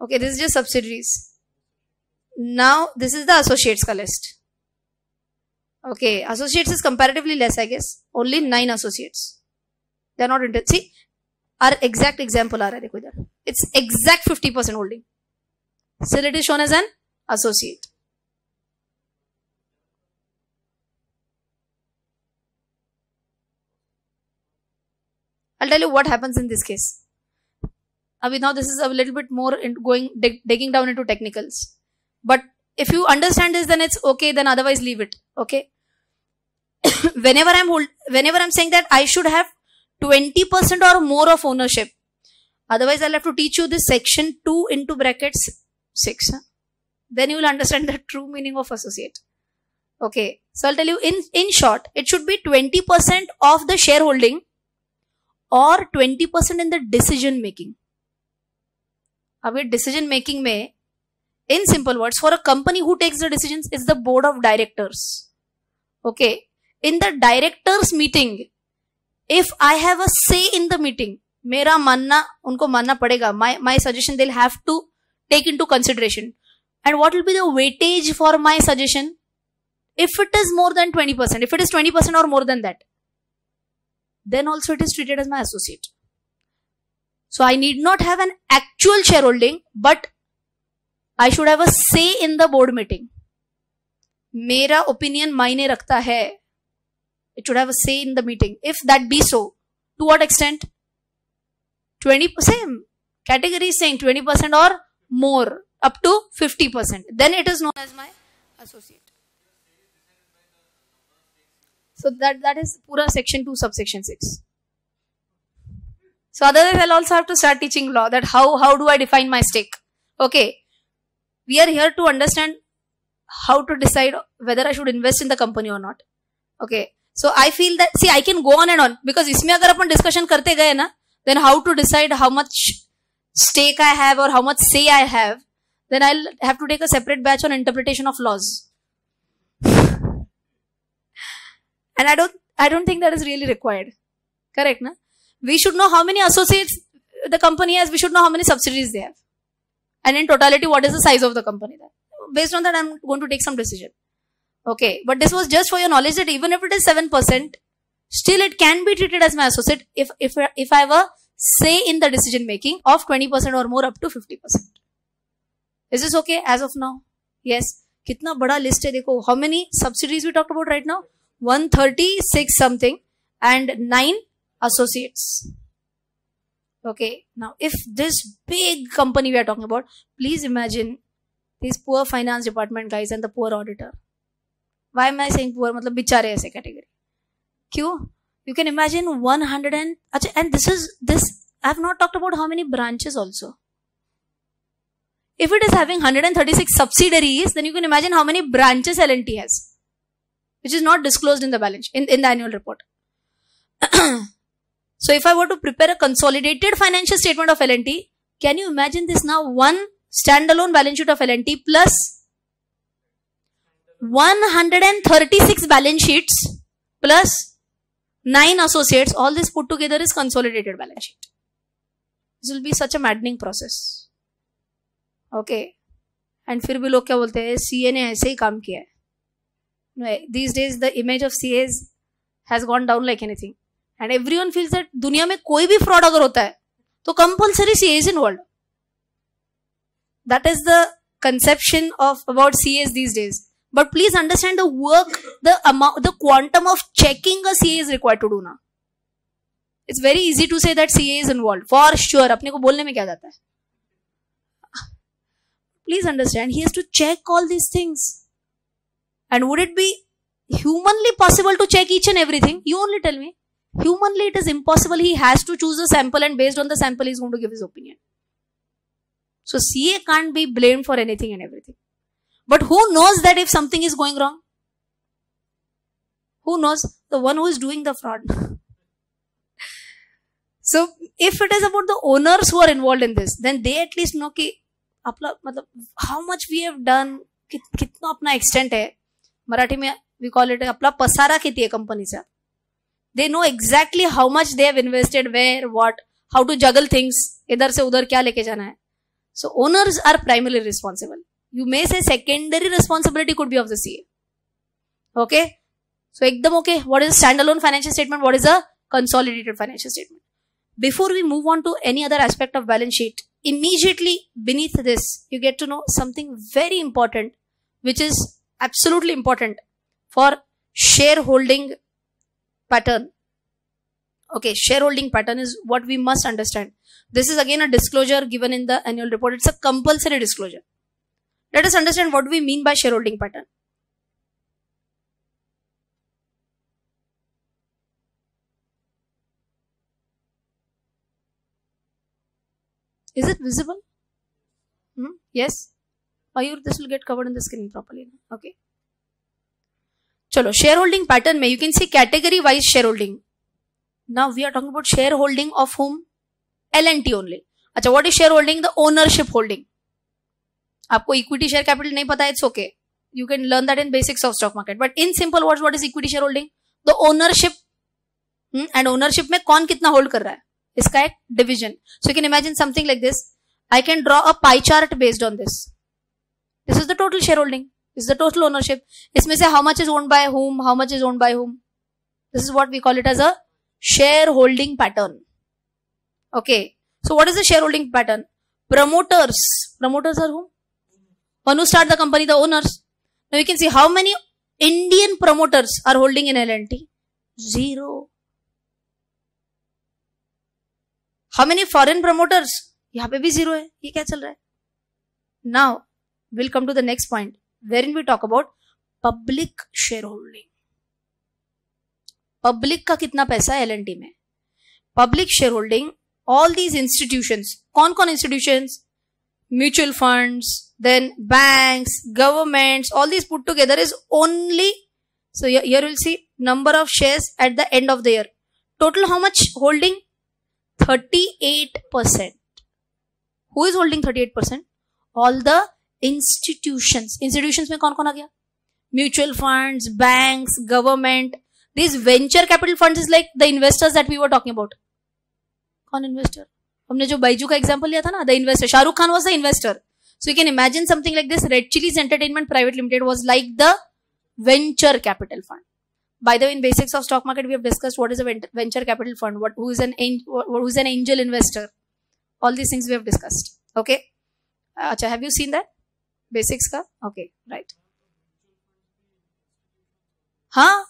Okay, this is just subsidiaries. Now this is the associates ka list. Okay, associates is comparatively less, I guess. Only 9 associates. They are not interested. See, our exact example aa raha hai, dekho idhar. It's exact 50% holding. Still it is shown as an associate. I'll tell you what happens in this case. Now this is a little bit more digging down into technicals. But if you understand this, then it's okay. Then otherwise leave it. Okay. Whenever I'm saying that I should have 20% or more of ownership. Otherwise I'll have to teach you this section 2 into brackets 6. Then you will understand the true meaning of associate. Okay. So I'll tell you in short, it should be 20% of the shareholding or 20% in the decision making. Abhi decision making mein, in simple words, for a company who takes the decisions is the board of directors. Okay. In the directors meeting, if I have a say in the meeting, mera manna, unko manna padega. My suggestion they'll have to take into consideration. And what will be the weightage for my suggestion? If it is more than 20%, if it is 20% or more than that, then also it is treated as my associate. So I need not have an actual shareholding, but I should have a say in the board meeting. Mera opinion maine rakhta hai. It should have a say in the meeting. If that be so, to what extent? 20%. Same category is saying 20% or more, up to 50%. Then it is known as my associate. So that is pura section 2 subsection 6. So otherwise I'll also have to start teaching law that how do I define my stake? Okay. We are here to understand how to decide whether I should invest in the company or not. Okay. So I feel that, see, I can go on and on because isme agar apan discussion karte gaye na, then how to decide how much stake I have or how much say I have, then I'll have to take a separate batch on interpretation of laws. And I don't think that is really required. Correct, na? We should know how many associates the company has. We should know how many subsidiaries they have. and in totality what is the size of the company. Based on that I'm going to take some decision. Okay, but this was just for your knowledge that even if it is 7%, still it can be treated as my associate if I have a say in the decision making of 20% or more up to 50%. Is this okay as of now? Yes. कितना बड़ा list है देखो. How many subsidiaries we talked about right now? 136 something and 9 associates. Okay, now if this big company we are talking about, please imagine these poor finance department guys and the poor auditor. Why am I saying poor? मतलब बिचारे ऐसे category. क्यों? You can imagine 100 and this I have not talked about how many branches also. If it is having 136 subsidiaries, then you can imagine how many branches L&T has, which is not disclosed in the balance in the annual report. So if I were to prepare a consolidated financial statement of L&T, can you imagine this now? One standalone balance sheet of L&T plus 136 balance sheets plus 9 associates, all this put together is consolidated balance sheet. This will be such a maddening process. Okay, and फिर भी लोग क्या बोलते हैं, CA ने ऐसे ही काम किया है. No, these days the image of CAs has gone down like anything, and everyone feels that दुनिया में कोई भी fraud अगर होता है तो compulsory CA is involved. That is the conception about CAs these days. But please understand the work, the amount, the quantum of checking a CA is required to do now. It's very easy to say that CA is involved. For sure, अपने को बोलने में क्या जाता है? Please understand, he has to check all these things. And would it be humanly possible to check each and everything? You only tell me. Humanly it is impossible. He has to choose a sample and based on the sample he is going to give his opinion. So CA can't be blamed for anything and everything. But who knows that if something is going wrong? Who knows? The one who is doing the fraud. So if it is about the owners who are involved in this, then they at least know कि मतलब how much we have done, कितना अपना extent है. मराठी में we call it अपना पसारा किती है company से. They know exactly how much they have invested, where, what, how to juggle things. इधर से उधर क्या लेके जाना है. So owners are primarily responsible. You may say secondary responsibility could be of the CA. Okay. So ekdam okay. What is a standalone financial statement? What is a consolidated financial statement? Before we move on to any other aspect of balance sheet, immediately beneath this, you get to know something very important, which is absolutely important for shareholding pattern. Okay, shareholding pattern is what we must understand. This is again a disclosure given in the annual report. It's a compulsory disclosure. Let us understand what we mean by shareholding pattern. Is it visible? Yes? This will get covered in the screen properly. Okay. Chalo, shareholding pattern mein you can see category wise shareholding. Now we are talking about shareholding of whom? L&T only. Acha, what is shareholding? The ownership holding. आपको equity share capital नहीं पता, it's okay. You can learn that in basics of stock market. But in simple words, what is equity shareholding? The ownership. And ownership में कौन कितना hold कर रहा है? इसका एक division. So you can imagine something like this. I can draw a pie chart based on this. This is the total shareholding. This is the total ownership. इसमें से how much is owned by whom? How much is owned by whom? This is what we call it as a shareholding pattern. Okay. So what is the shareholding pattern? Promoters. Promoters are whom? One who start the company, the owners. Now you can see how many Indian promoters are holding in L&T. 0. How many foreign promoters? यहाँ पे भी 0 है. ये क्या चल रहा है? Now we'll come to the next point, wherein we talk about public shareholding. Public का कितना पैसा है L&T में? Public shareholding, all these institutions. कौन-कौन institutions? Mutual funds, then banks, governments, all these put together is only, so here you'll see number of shares at the end of the year. Total how much holding? 38%. Who is holding 38%? All the institutions. Institutions में कौन-कौन आ गया? Mutual funds, banks, government. These venture capital funds is like the investors that we were talking about. कौन investor? हमने जो बाइजू का example लिया था ना, the investor. Shahrukh Khan was the investor. So you can imagine something like this. Red Chillies Entertainment Private Limited was like the venture capital fund. By the way, in basics of stock market, we have discussed what is a venture capital fund, who is an angel investor. All these things we have discussed. Okay. Acha, have you seen that? Basics ka? Okay, right. Huh?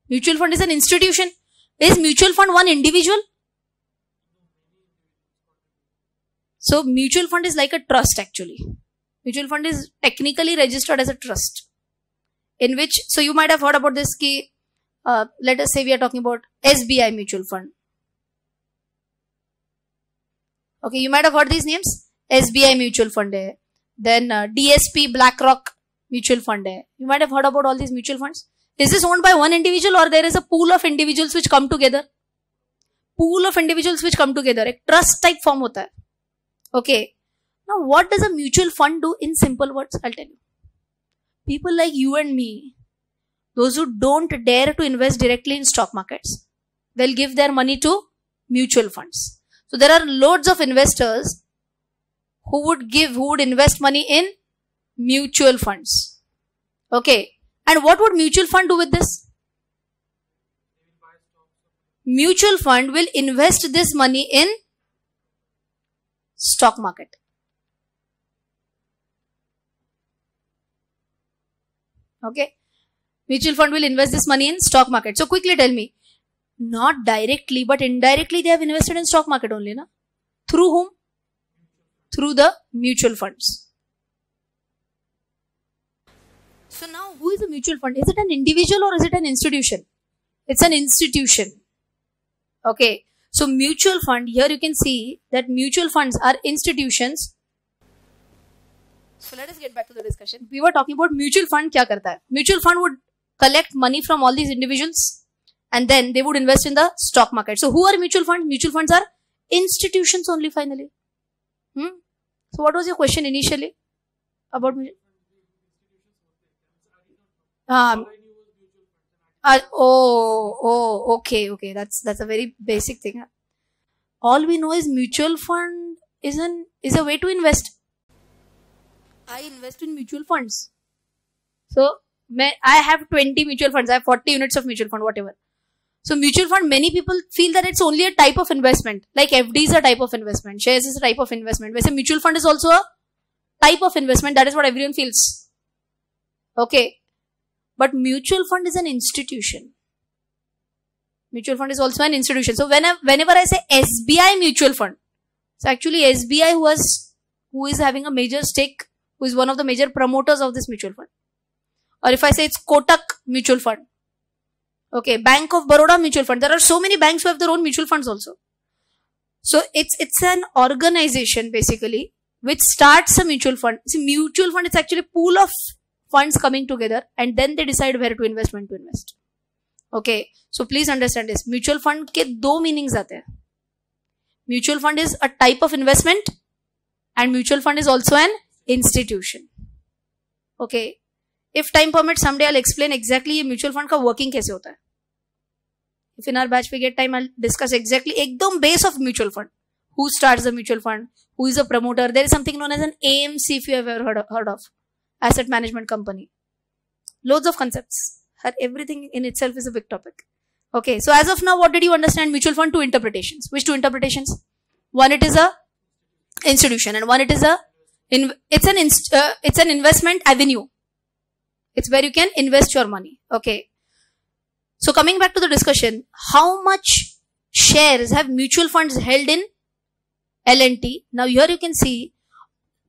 Mutual fund is an institution. Is mutual fund one individual? So mutual fund is like a trust actually. Mutual fund is technically registered as a trust. In which, so you might have heard about this ki, let us say we are talking about SBI mutual fund. Okay, you might have heard these names. SBI mutual fund hai. Then DSP BlackRock mutual fund hai. You might have heard about all these mutual funds. Is this owned by one individual or there is a pool of individuals which come together? Pool of individuals which come together. A trust type form hota hai. Okay. Now what does a mutual fund do in simple words? I'll tell you. People like you and me, those who don't dare to invest directly in stock markets, they'll give their money to mutual funds. So there are loads of investors who would invest money in mutual funds. Okay. And what would mutual fund do with this? Mutual fund will invest this money in stock market. Okay. Mutual fund will invest this money in stock market. So quickly tell me, not directly but indirectly they have invested in stock market only, na? Through whom? Through the mutual funds. So now who is a mutual fund? Is it an individual or is it an institution? It's an institution. Okay. So mutual fund, here you can see that mutual funds are institutions. So let us get back to the discussion. We were talking about mutual fund kya karta hai? Mutual fund would collect money from all these individuals and then they would invest in the stock market. So who are mutual funds? Mutual funds are institutions only finally. So what was your question initially about mutual? Okay. That's a very basic thing. All we know is mutual fund is a way to invest. I invest in mutual funds. So I have 20 mutual funds. I have 40 units of mutual fund, whatever. So mutual fund, many people feel that it's only a type of investment. Like FD is a type of investment. Shares is a type of investment. Whereas mutual fund is also a type of investment. That is what everyone feels. Okay. But mutual fund is an institution. Mutual fund is also an institution. So whenever I say SBI mutual fund, it's actually SBI who is having a major stake, who is one of the major promoters of this mutual fund. Or if I say it's Kotak mutual fund. Okay, Bank of Baroda mutual fund. There are so many banks who have their own mutual funds also. So it's an organization basically which starts a mutual fund. See, mutual fund is actually a pool of funds coming together and then they decide where to invest, when to invest. Okay, so please understand this. Mutual fund ke do meanings aate hain. Mutual fund is a type of investment and mutual fund is also an institution. Okay, if time permits, someday I'll explain exactly mutual fund ka working kaise hota hai. If in our batch we get time, I'll discuss exactly ekdam base of mutual fund. Who starts the mutual fund? Who is a promoter? There is something known as an AMC if you have ever heard of. Asset management company. Loads of concepts. Everything in itself is a big topic. Okay, so as of now, what did you understand? Mutual fund, two interpretations. Which two interpretations? One, it is a institution, and one, it is it's an investment avenue. It's where you can invest your money. Okay. So coming back to the discussion, how much shares have mutual funds held in L&T? Now here you can see,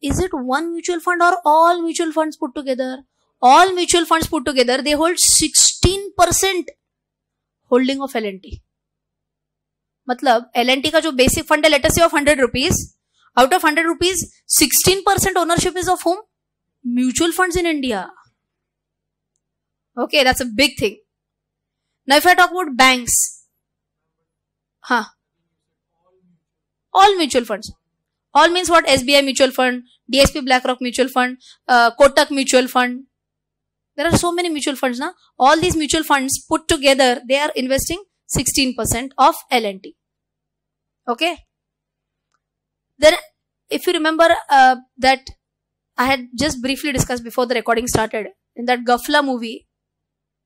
is it one mutual fund or all mutual funds put together? All mutual funds put together, they hold 16% holding of L&T. Matlab, L&T ka jo basic fund hai, let us say of 100 rupees. Out of 100 rupees, 16% ownership is of whom? Mutual funds in India. Okay, that's a big thing. Now if I talk about banks, all mutual funds. All means what? SBI mutual fund, DSP BlackRock mutual fund, Kotak mutual fund. There are so many mutual funds now. All these mutual funds put together, they are investing 16% of L&T. Okay. Then if you remember that I had just briefly discussed before the recording started, in that Gafla movie,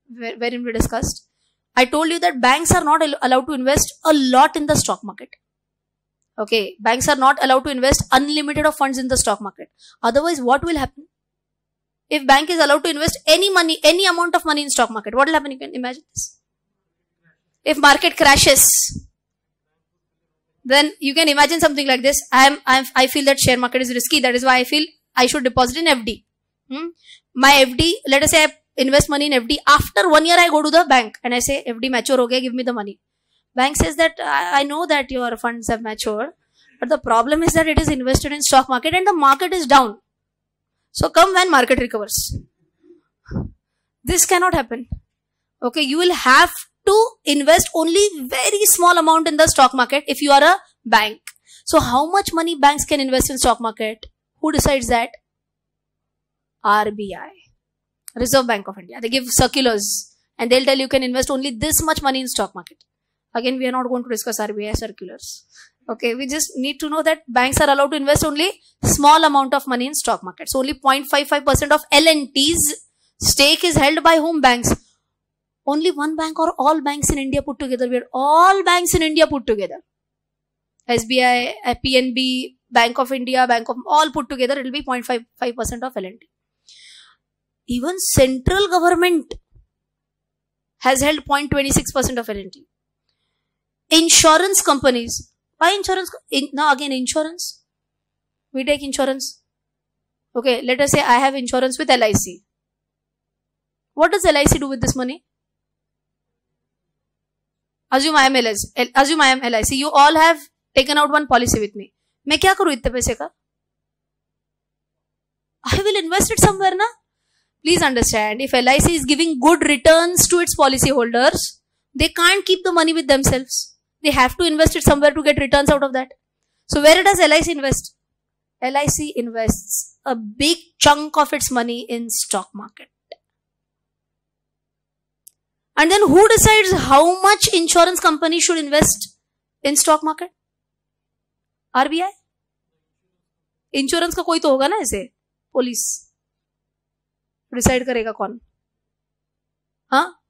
wherein we discussed, I told you that banks are not allowed to invest a lot in the stock market. Okay, banks are not allowed to invest unlimited of funds in the stock market. Otherwise, what will happen? If bank is allowed to invest any money, any amount of money in stock market, what will happen? You can imagine this. If market crashes, then you can imagine something like this. I feel that share market is risky. That is why I feel I should deposit in FD. My FD, let us say I invest money in FD. After 1 year, I go to the bank and I say, FD mature ho gaya, give me the money. Bank says that I know that your funds have matured, but the problem is that it is invested in stock market and the market is down. So come when market recovers. This cannot happen. Okay, you will have to invest only very small amount in the stock market if you are a bank. So how much money banks can invest in stock market? Who decides that? RBI, Reserve Bank of India. They give circulars and they'll tell you can invest only this much money in stock market. Again, we are not going to discuss RBI circulars. Okay, we just need to know that banks are allowed to invest only small amount of money in stock market. So only 0.55% of L&T's stake is held by whom? Banks. Only one bank or all banks in India put together? We are all banks in India put together. SBI, PNB, Bank of India, Bank of all put together, it will be 0.55% of L&T. Even central government has held 0.26% of L&T. Insurance companies. Why insurance? Now again insurance. We take insurance. Okay, let us say I have insurance with LIC. What does LIC do with this money? Assume I am LIC. You all have taken out one policy with me. मैं क्या करूँ इतने पैसे का? I will invest it somewhere, na? Please understand, if LIC is giving good returns to its policy holders, they can't keep the money with themselves. They have to invest it somewhere to get returns out of that. So where does LIC invest? LIC invests a big chunk of its money in stock market. And then who decides how much insurance company should invest in stock market? RBI? Insurance का कोई तो होगा ना ऐसे, police decide करेगा कौन? हाँ,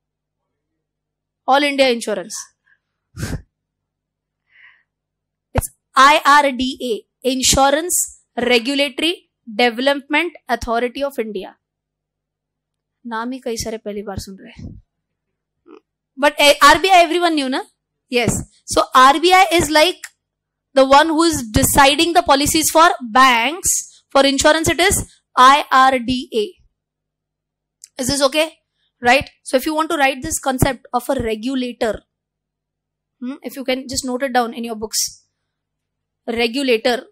all India insurance. It's IRDA, insurance regulatory development authority of India. नाम ही कई सारे पहली बार सुन रहे हैं. But RBI everyone knew, na? Yes. So RBI is like the one who is deciding the policies for banks. For insurance, it is IRDA. Is this okay? Right? So if you want to write this concept of a regulator, if you can just note it down in your books. Regulator.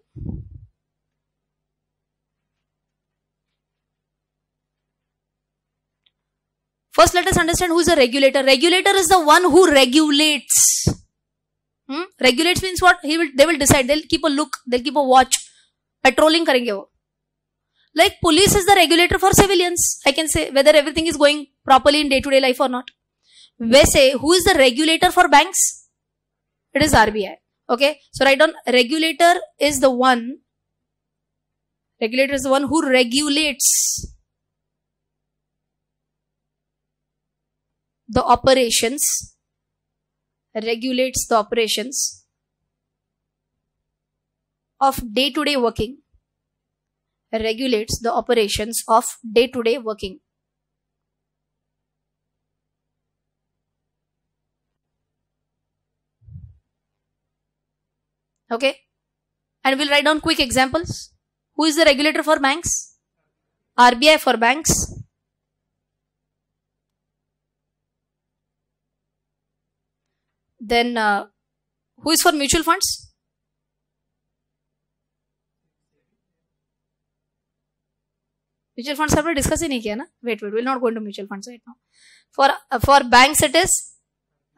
First, let us understand who is a regulator. Regulator is the one who regulates. Regulates means what? They will decide. They'll keep a look. They'll keep a watch. Patrolling karenge wo. Like police is the regulator for civilians. I can say whether everything is going properly in day-to-day life or not. Wese, who is the regulator for banks? It is RBI. Okay. So write down, regulator is the one who regulates the operations, regulates the operations of day-to-day working, regulates the operations of day-to-day working. Okay, and we'll write down quick examples. Who is the regulator for banks? RBI for banks. Then who is for mutual funds? Mutual funds हमने discuss ही नहीं किया ना? Wait, we'll not go into mutual funds right now. For banks it is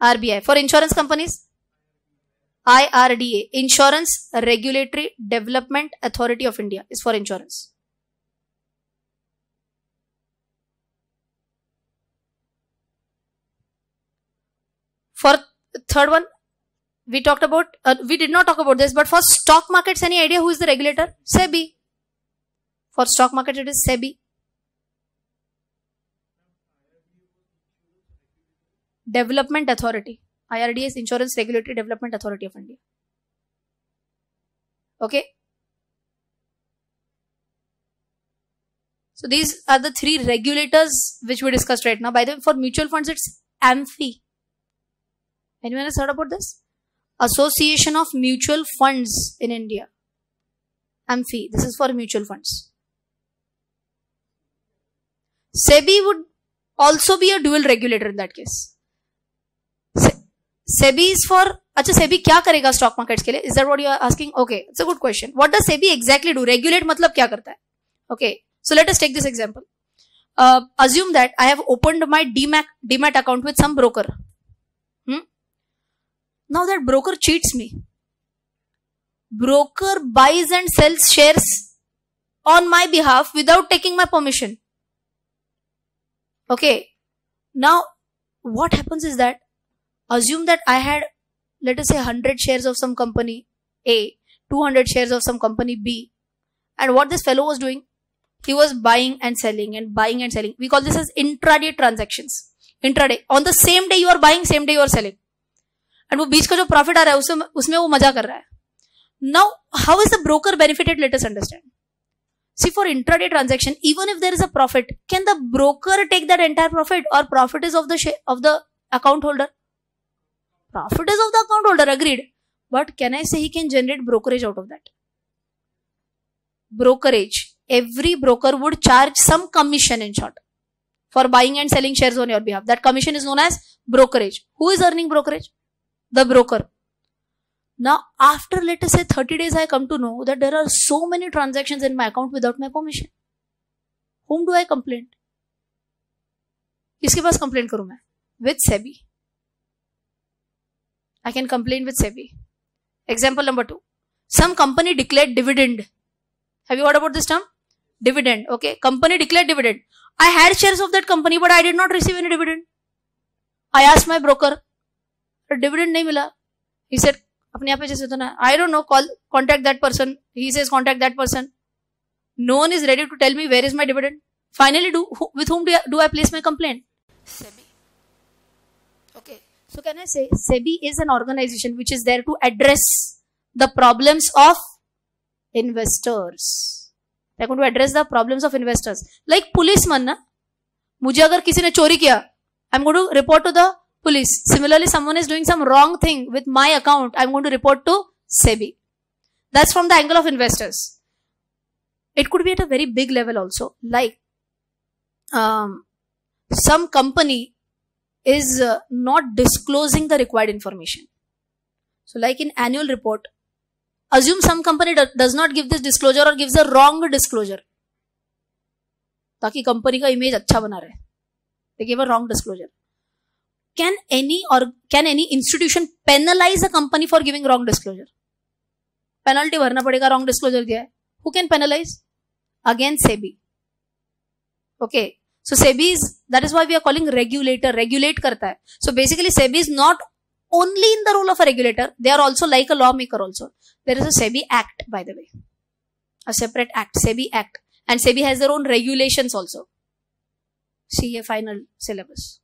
RBI. For insurance companies, IRDA, Insurance Regulatory Development Authority of India, is for insurance. For third one, we talked about, we did not talk about this, but for stock markets, any idea who is the regulator? SEBI. For stock market, it is SEBI. Development Authority. IRDA is Insurance Regulatory Development Authority of India. Okay. So these are the three regulators which we discussed right now. By the way, for mutual funds, it's AMFI. Anyone has heard about this? Association of Mutual Funds in India. AMFI. This is for mutual funds. SEBI would also be a dual regulator in that case. SEBI is for, अच्छा SEBI क्या करेगा stock markets के लिए? Is that what you are asking? Okay, it's a good question. What does SEBI exactly do? Regulate मतलब क्या करता है? Okay, so let us take this example. Assume that I have opened my Demat account with some broker. Now that broker cheats me. Broker buys and sells shares on my behalf without taking my permission. Okay, now what happens is that, assume that I had, let us say, 100 shares of some company A, 200 shares of some company B, and what this fellow was doing, he was buying and selling and buying and selling. We call this as intraday transactions. Intraday. On the same day you are buying, same day you are selling. And वो बीच का जो profit आ रहा है उसमें वो मजा कर रहा है. Now, how is the broker benefited? Let us understand. See, for intraday transaction, even if there is a profit, can the broker take that entire profit, or profit is of the account holder? Profit is of the account holder, agreed. But can I say he can generate brokerage out of that? Brokerage. Every broker would charge some commission, in short, for buying and selling shares on your behalf. That commission is known as brokerage. Who is earning brokerage? The broker. Now, after, let us say, 30 days, I come to know that there are so many transactions in my account without my permission. Whom do I complain? किसके पास complain करूं मैं? With SEBI. I can complain with SEBI. Example number 2. Some company declared dividend. Have you heard about this term? Dividend. Okay. Company declared dividend. I had shares of that company, but I did not receive any dividend. I asked my broker. Dividend नहीं मिला. He said, अपने यहाँ पे जैसे तो ना, I don't know, contact that person. He says, contact that person. No one is ready to tell me where is my dividend. Finally, with whom do I place my complaint? SEBI. Okay. So can I say, SEBI is an organization which is there to address the problems of investors. They're going to address the problems of investors. Like policeman ना, मुझे अगर किसी ने चोरी किया, I'm going to report to the police. Similarly, someone is doing some wrong thing with my account, I'm going to report to SEBI. That's from the angle of investors. It could be at a very big level also. Like, some company is not disclosing the required information. So like in annual report, assume some company does not give this disclosure or gives a wrong disclosure. ताकि company का image अच्छा बना रहे. They give a wrong disclosure. Can any institution penalize a company for giving wrong disclosure? Penalty भरना पड़ेगा, wrong disclosure दिया है. Who can penalize? Again, SEBI. Okay. So SEBI is, that is why we are calling regulator. Regulate करता है. So basically SEBI is not only in the role of a regulator. They are also like a lawmaker also. There is a SEBI Act, by the way. A separate act, SEBI Act. And SEBI has their own regulations also. See a final syllabus.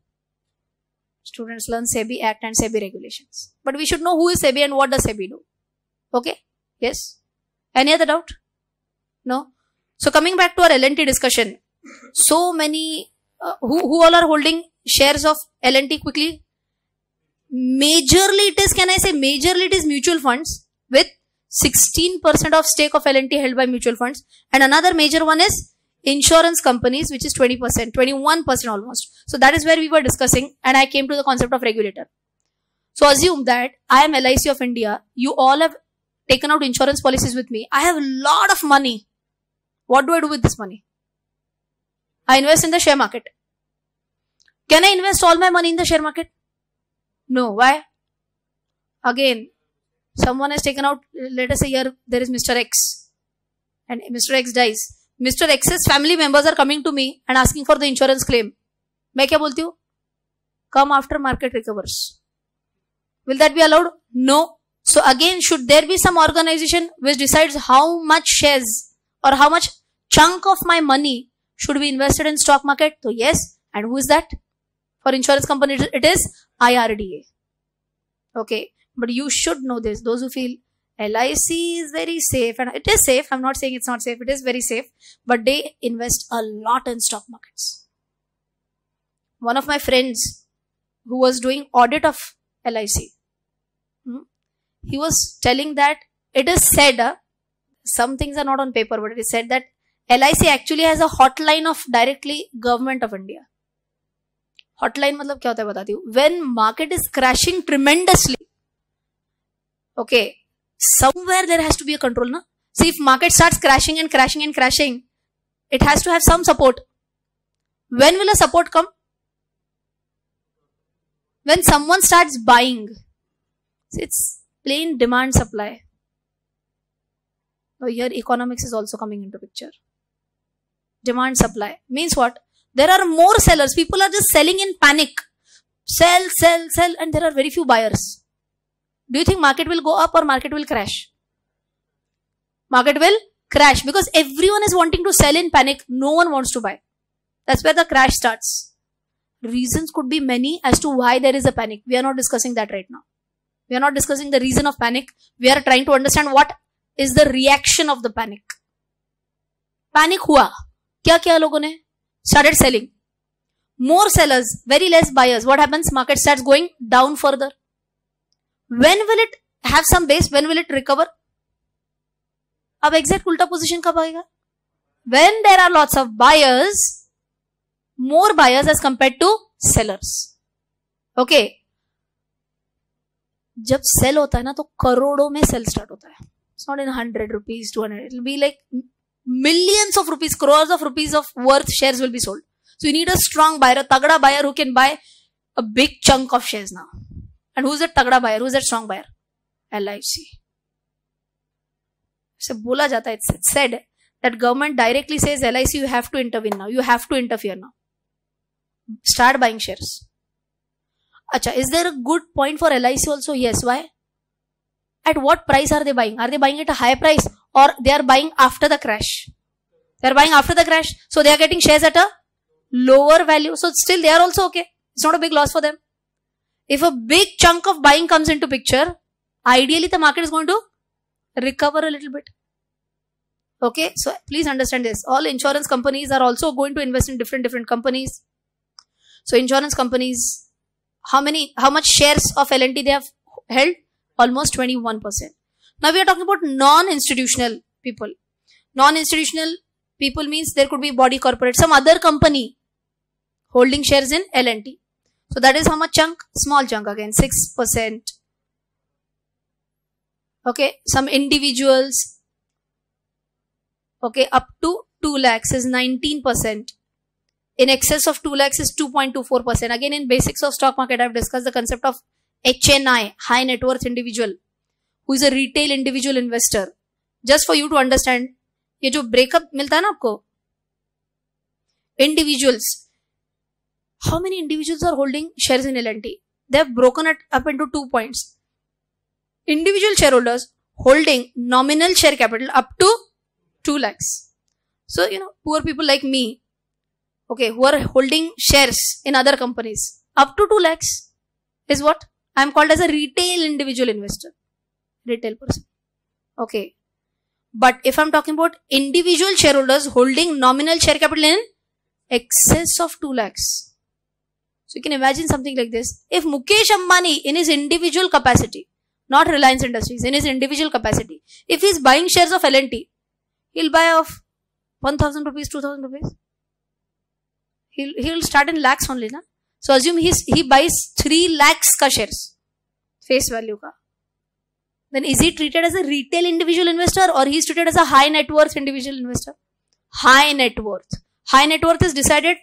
Students learn SEBI Act and SEBI regulations. But we should know who is SEBI and what does SEBI do. Okay? Yes? Any other doubt? No? So coming back to our L&T discussion. So many, who all are holding shares of L&T quickly? Majorly it is, can I say, majorly it is mutual funds with 16% of stake of L&T held by mutual funds. And another major one is insurance companies, which is 20%, 21% almost. So that is where we were discussing, and I came to the concept of regulator. So assume that I am LIC of India. You all have taken out insurance policies with me. I have a lot of money. What do I do with this money? I invest in the share market. Can I invest all my money in the share market? No. Why? Again, someone has taken out, let us say here there is Mr. X and Mr. X dies. Mr. X's family members are coming to me and asking for the insurance claim. मैं क्या बोलती हूँ? Come after market recovers. Will that be allowed? No. So again, should there be some organization which decides how much shares or how much chunk of my money should be invested in stock market. So yes, and who is that? For insurance company, it is IRDA. Okay, but you should know this. Those who feel LIC is very safe, and it is safe. I'm not saying it's not safe. It is very safe, but they invest a lot in stock markets. One of my friends who was doing audit of LIC, he was telling that it is said, some things are not on paper, but it is said that LIC actually has a hotline of directly government of India. Hotline मतलब क्या होता है बताती हूँ. When market is crashing tremendously, okay, somewhere there has to be a control, na? See, if market starts crashing and crashing and crashing, it has to have some support. When will a support come? When someone starts buying. See, it's plain demand supply. So here economics is also coming into picture. Demand supply means what? There are more sellers. People are just selling in panic. Sell, sell, sell, and there are very few buyers. Do you think market will go up or market will crash? Market will crash because everyone is wanting to sell in panic. No one wants to buy. That's where the crash starts. Reasons could be many as to why there is a panic. We are not discussing that right now. We are not discussing the reason of panic. We are trying to understand what is the reaction of the panic. Panic hua. Kya kiya logon ne? Started selling. More sellers, very less buyers. What happens? Market starts going down further. When will it have some base? When will it recover? Ab exact ulta position kab aayega? When there are lots of buyers, more buyers as compared to sellers. Okay. जब sell होता है ना तो करोड़ों में sell start होता है. It's not in 100 rupees, 200. It will be like millions of rupees, crores of rupees of worth shares will be sold. So you need a strong buyer, a tagda buyer who can buy a big chunk of shares now. And who's that tagda buyer? Who's that strong buyer? LIC. So bola jata hai, it's said that government directly says LIC you have to intervene now. You have to interfere now. Start buying shares. Acha, is there a good point for LIC also? Yes. Why? At what price are they buying? Are they buying at a high price or they are buying after the crash? They are buying after the crash. So they are getting shares at a lower value. So still they are also okay. It's not a big loss for them. If a big chunk of buying comes into picture, ideally the market is going to recover a little bit. Okay. So please understand this. All insurance companies are also going to invest in different companies. So insurance companies, how much shares of L&T they have held? Almost 21%. Now we are talking about non-institutional people. Non-institutional people means there could be body corporate, some other company holding shares in L&T. So that is how much chunk? Small chunk again, 6%. Okay, some individuals. Okay, up to 2 lakhs is 19%. In excess of 2 lakhs is 2.24%. Again, in basics of stock market, I have discussed the concept of HNI, high net worth individual, who is a retail individual investor. Just for you to understand, ये जो breakup मिलता है ना आपको, individuals, how many individuals are holding shares in L&T? They have broken it up into 2 points. Individual shareholders holding nominal share capital up to 2 lakhs. So, poor people like me, okay, who are holding shares in other companies up to 2 lakhs is what? I am called as a retail individual investor. Retail person. Okay. But if I am talking about individual shareholders holding nominal share capital in excess of 2 lakhs. So you can imagine something like this. If Mukesh Ambani in his individual capacity, not Reliance Industries, in his individual capacity, if he is buying shares of L&T, he'll buy of 1,000 rupees, 2,000 rupees. He'll start in lakhs only, na? So assume he buys 3 lakhs ka shares, face value ka. Then is he treated as a retail individual investor or he is treated as a high net worth individual investor? High net worth. High net worth is decided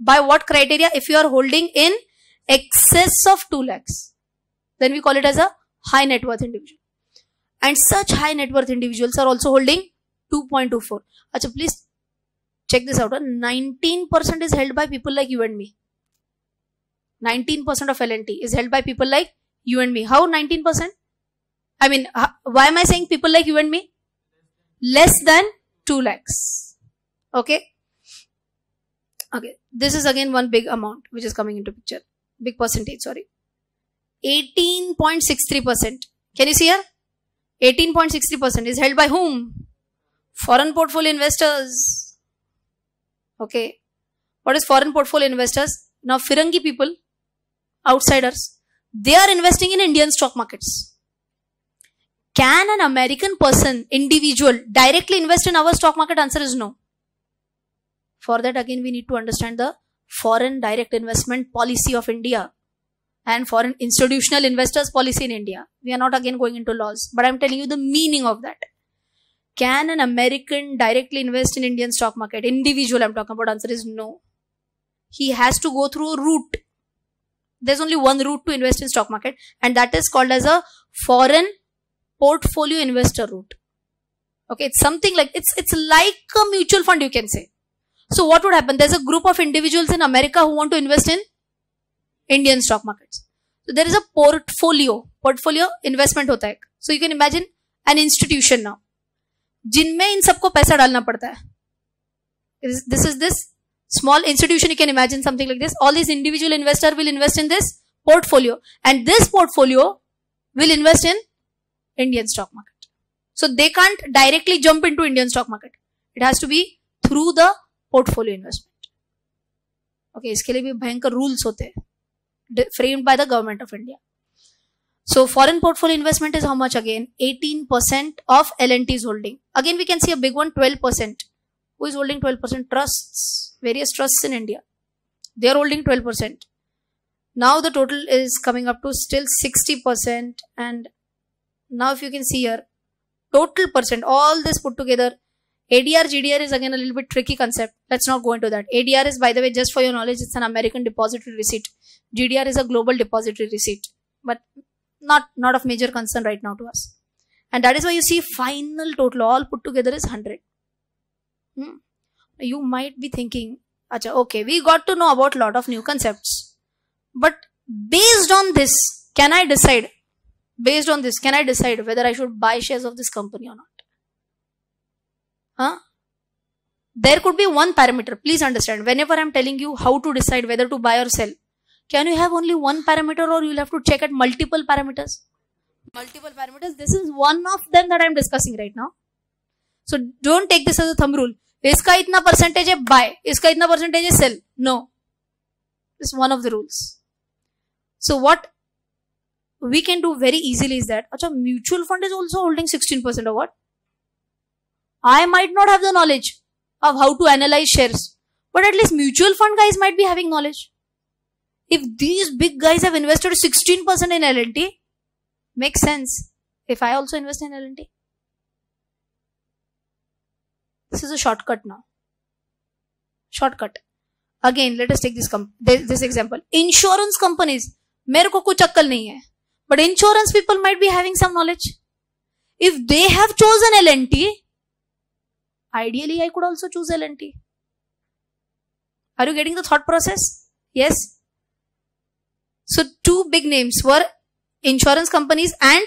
by what criteria? If you are holding in excess of 2 lakhs, then we call it as a high net worth individual. And such high net worth individuals are also holding 2.24. Achha, please check this out. 19% is held by people like you and me. 19% of L&T is held by people like you and me. How 19%? Why am I saying people like you and me? Less than 2 lakhs. Okay. Okay. This is again one big amount which is coming into picture. Big percentage, sorry. 18.63%. Can you see here? 18.63% is held by whom? Foreign portfolio investors. Okay. What is foreign portfolio investors? Now Firangi people, outsiders, they are investing in Indian stock markets. Can an American person, individual, directly invest in our stock market? Answer is no. For that, again, we need to understand the foreign direct investment policy of India and foreign institutional investors policy in India. We are not again going into laws, but I am telling you the meaning of that. Can an American directly invest in Indian stock market? Individual I am talking about. Answer is no. He has to go through a route. There's only one route to invest in stock market, and that is called as a foreign portfolio investor route. Okay, it's something like, it's like a mutual fund, you can say. So what would happen? There's a group of individuals in America who want to invest in Indian stock markets. So there is a portfolio investment hota hai. So you can imagine an institution now, जिनमें इन सबको पैसा डालना पड़ता है. This is this small institution, you can imagine something like this. All these individual investors will invest in this portfolio, and this portfolio will invest in Indian stock market. So they can't directly jump into Indian stock market. It has to be through the portfolio investment. Okay, इसके लिए भी भयंकर rules होते हैं, framed by the government of India. So foreign portfolio investment is how much again? 18% of L&T's holding. Again, we can see a big one, 12%. Who is holding 12%? Trusts, various trusts in India. They are holding 12%. Now the total is coming up to still 60%. And now if you can see here, total percent, all this put together, ADR, GDR is again a little bit tricky concept. Let's not go into that. ADR is, by the way, just for your knowledge, it's an American depository receipt. GDR is a global depository receipt, but not of major concern right now to us. And that is why you see final total all put together is 100. You might be thinking, Acha, okay, we got to know about a lot of new concepts, but based on this, can I decide? Based on this, can I decide whether I should buy shares of this company or not? There could be one parameter. Please understand, whenever I am telling you how to decide whether to buy or sell, can you have only one parameter, or you will have to check at multiple parameters? Multiple parameters. This is one of them that I am discussing right now. So don't take this as a thumb rule. Iska itna percentage hai buy, iska itna percentage hai sell. No. This is one of the rules. So what we can do very easily is that, acha, mutual fund is also holding 16% of what? I might not have the knowledge of how to analyze shares, but at least mutual fund guys might be having knowledge. If these big guys have invested 16% in L&T, makes sense if I also invest in L&T. This is a shortcut now. Shortcut. Again, let us take this example. Insurance companies, मेरे को कुछ अक्कल नहीं है, but insurance people might be having some knowledge. If they have chosen L&T, ideally I could also choose L&T. Are you getting the thought process? Yes. So two big names were insurance companies and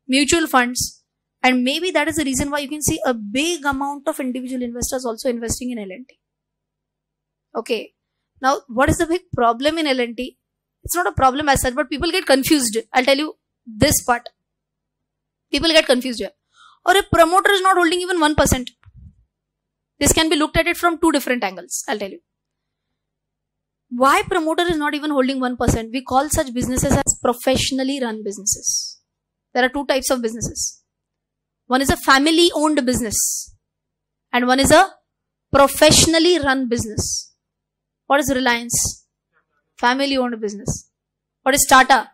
mutual funds. And maybe that is the reason why you can see a big amount of individual investors also investing in L&T. Okay. Now, what is the big problem in L&T? It's not a problem as such, but people get confused. I'll tell you this part. People get confused here. Or a promoter is not holding even 1%. This can be looked at it from two different angles. I'll tell you. Why promoter is not even holding 1%? We call such businesses as professionally run businesses. There are two types of businesses. One is a family owned business and one is a professionally run business. What is Reliance? Family owned business. What is Tata?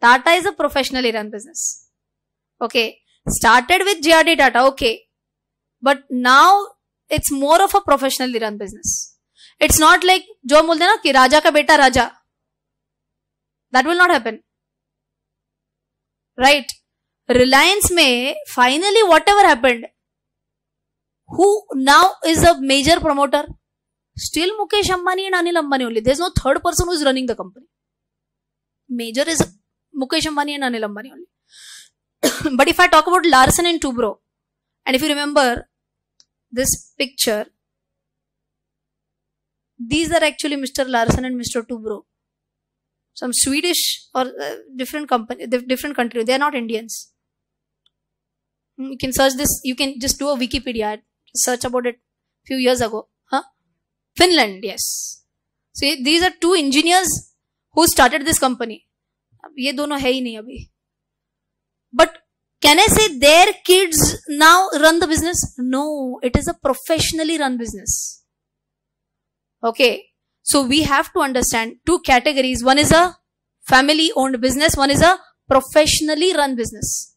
Tata is a professionally run business. Okay. Started with JRD Tata. Okay. But now it's more of a professionally run business. It's not like जो हम बोलते हैं ना कि राजा का बेटा राजा. That will not happen. Right? Reliance में finally whatever happened, who now is a major promoter? Still Mukesh Ambani and Anil Ambani only. There's no third person who is running the company. Major is Mukesh Ambani and Anil Ambani only. But if I talk about Larsen and Toubro And if you remember this picture, these are actually Mr. Larsen and Mr. Tubro. Some Swedish or different country. They are not Indians. You can search this. You can just do a Wikipedia. Search about it few years ago. Finland, yes. So these are two engineers who started this company. ये दोनों है ही नहीं अभी. But can I say their kids now run the business? No, it is a professionally run business. Okay. So we have to understand two categories. One is a family owned business. One is a professionally run business.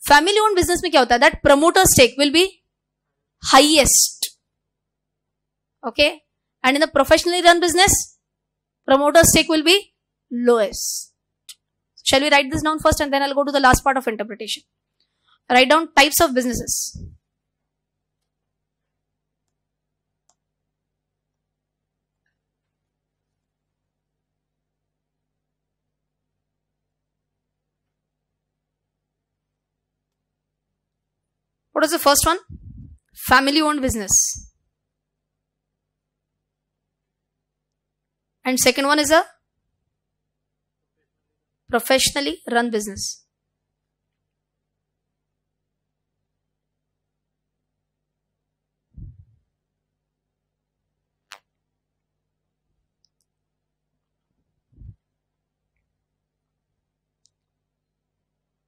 Family owned business में क्या होता है? That promoter stake will be highest. Okay. And in the professionally run business, promoter stake will be lowest. Shall we write this down first and then I'll go to the last part of interpretation. Write down types of businesses. What is the first one? Family owned business. And second one is a professionally run business.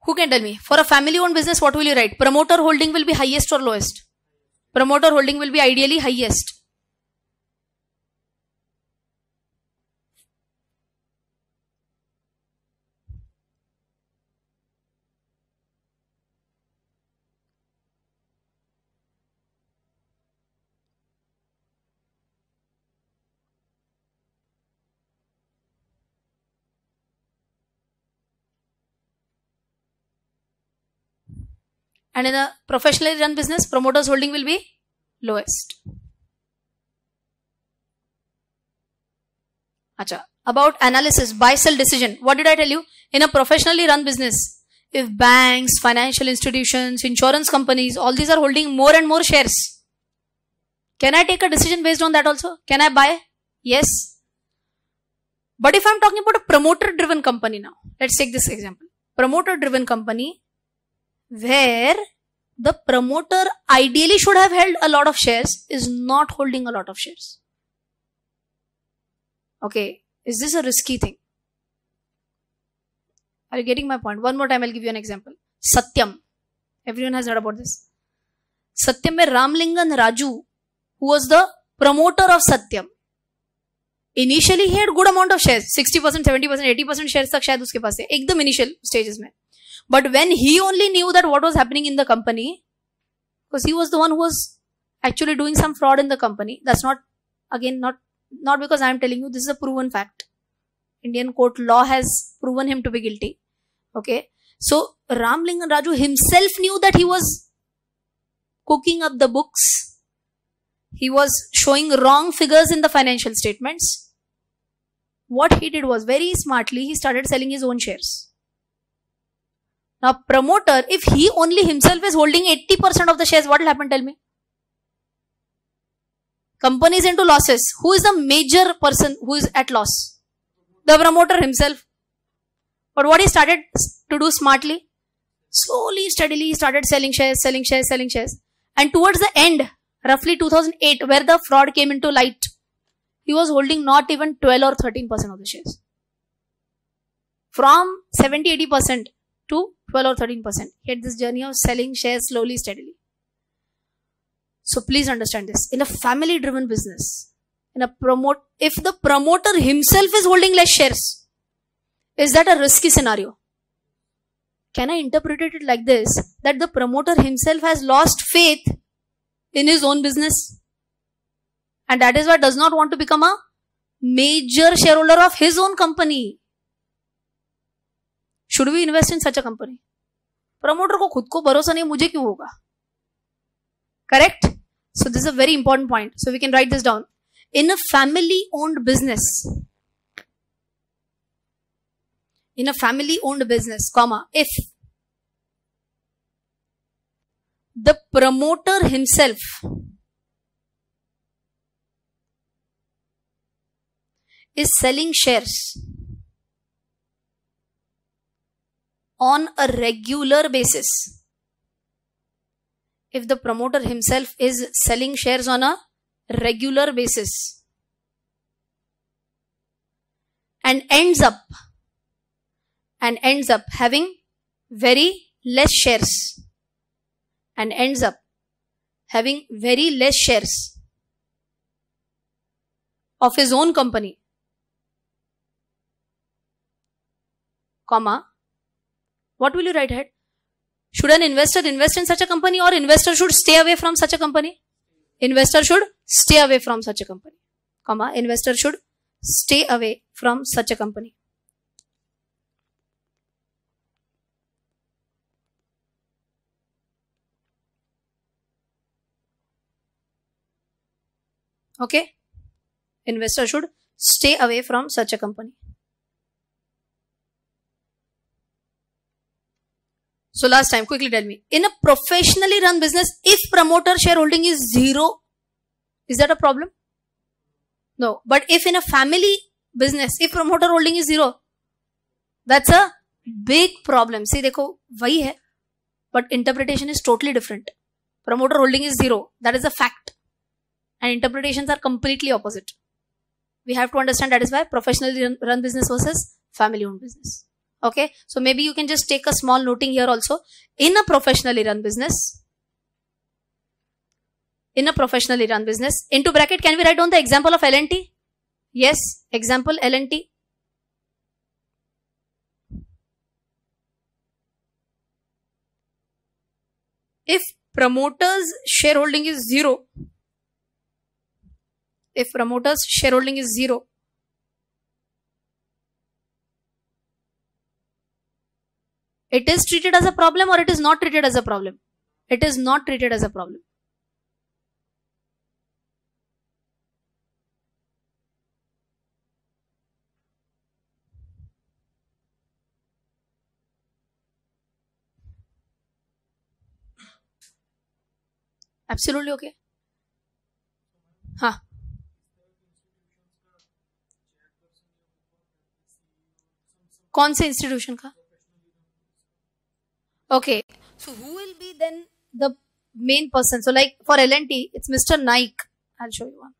Who can tell me? For a family owned business, what will you write? Promoter holding will be highest or lowest? Promoter holding will be ideally highest. And in a professionally run business, promoters holding will be lowest. Acha. About analysis, buy-sell decision. What did I tell you? In a professionally run business, if banks, financial institutions, insurance companies, all these are holding more and more shares, can I take a decision based on that also? Can I buy? Yes. But if I'm talking about a promoter-driven company now, let's take this example. Promoter-driven company, where the promoter ideally should have held a lot of shares, is not holding a lot of shares. Okay, is this a risky thing? Are you getting my point? One more time, I'll give you an example. Satyam. Everyone has heard about this. Satyam mein Ramlingan Raju, who was the promoter of Satyam. Initially, he had good amount of shares. 60%, 70%, 80% shares tak shayad uske paas hai. Ekdam initial stages mein. But when he only knew that what was happening in the company, because he was the one who was actually doing some fraud in the company. That's not, again, not because I am telling you, this is a proven fact. Indian court law has proven him to be guilty. Okay. So, Ramlingan Raju himself knew that he was cooking up the books. He was showing wrong figures in the financial statements. What he did was, very smartly, he started selling his own shares. Now, promoter, if he only himself is holding 80% of the shares, what will happen? Tell me. Company is into losses. Who is the major person who is at loss? The promoter himself. But what he started to do smartly? Slowly, steadily, he started selling shares. And towards the end, roughly 2008, where the fraud came into light, he was holding not even 12 or 13% of the shares. From 70-80% to 12 or 13%. He had this journey of selling shares slowly, steadily. So please understand this. In a family-driven business, if the promoter himself is holding less shares, is that a risky scenario? Can I interpret it like this? That the promoter himself has lost faith in his own business. And that is why does not want to become a major shareholder of his own company. Should we invest in such a company? Promoter को खुद को भरोसा नहीं, मुझे क्यों होगा? Correct? So this is a very important point. So we can write this down. In a family-owned business, comma, if the promoter himself is selling shares on a regular basis, if the promoter himself is selling shares on a regular basis and ends up having very less shares of his own company, comma, what will you write ahead? Should an investor invest in such a company, or investor should stay away from such a company? Investor should stay away from such a company, comma, investor should stay away from such a company. Okay? Investor should stay away from such a company. So last time, quickly tell me, in a professionally run business, if promoter shareholding is 0, is that a problem? No. But if in a family business, if promoter holding is 0, that's a big problem. See, dekho, wahi hai, but interpretation is totally different. Promoter holding is 0, that is a fact. And interpretations are completely opposite. We have to understand that is why professionally run business versus family owned business. Okay, so maybe you can just take a small noting here also. In a professionally run business, into bracket, can we write down the example of L&T? Yes, example L&T. If promoters shareholding is 0, it is treated as a problem, or it is not treated as a problem? It is not treated as a problem. Absolutely okay. हाँ, कौन से institution का? Okay, so who will be then the main person? So like for L&T, it's Mr. Naik. I'll show you one.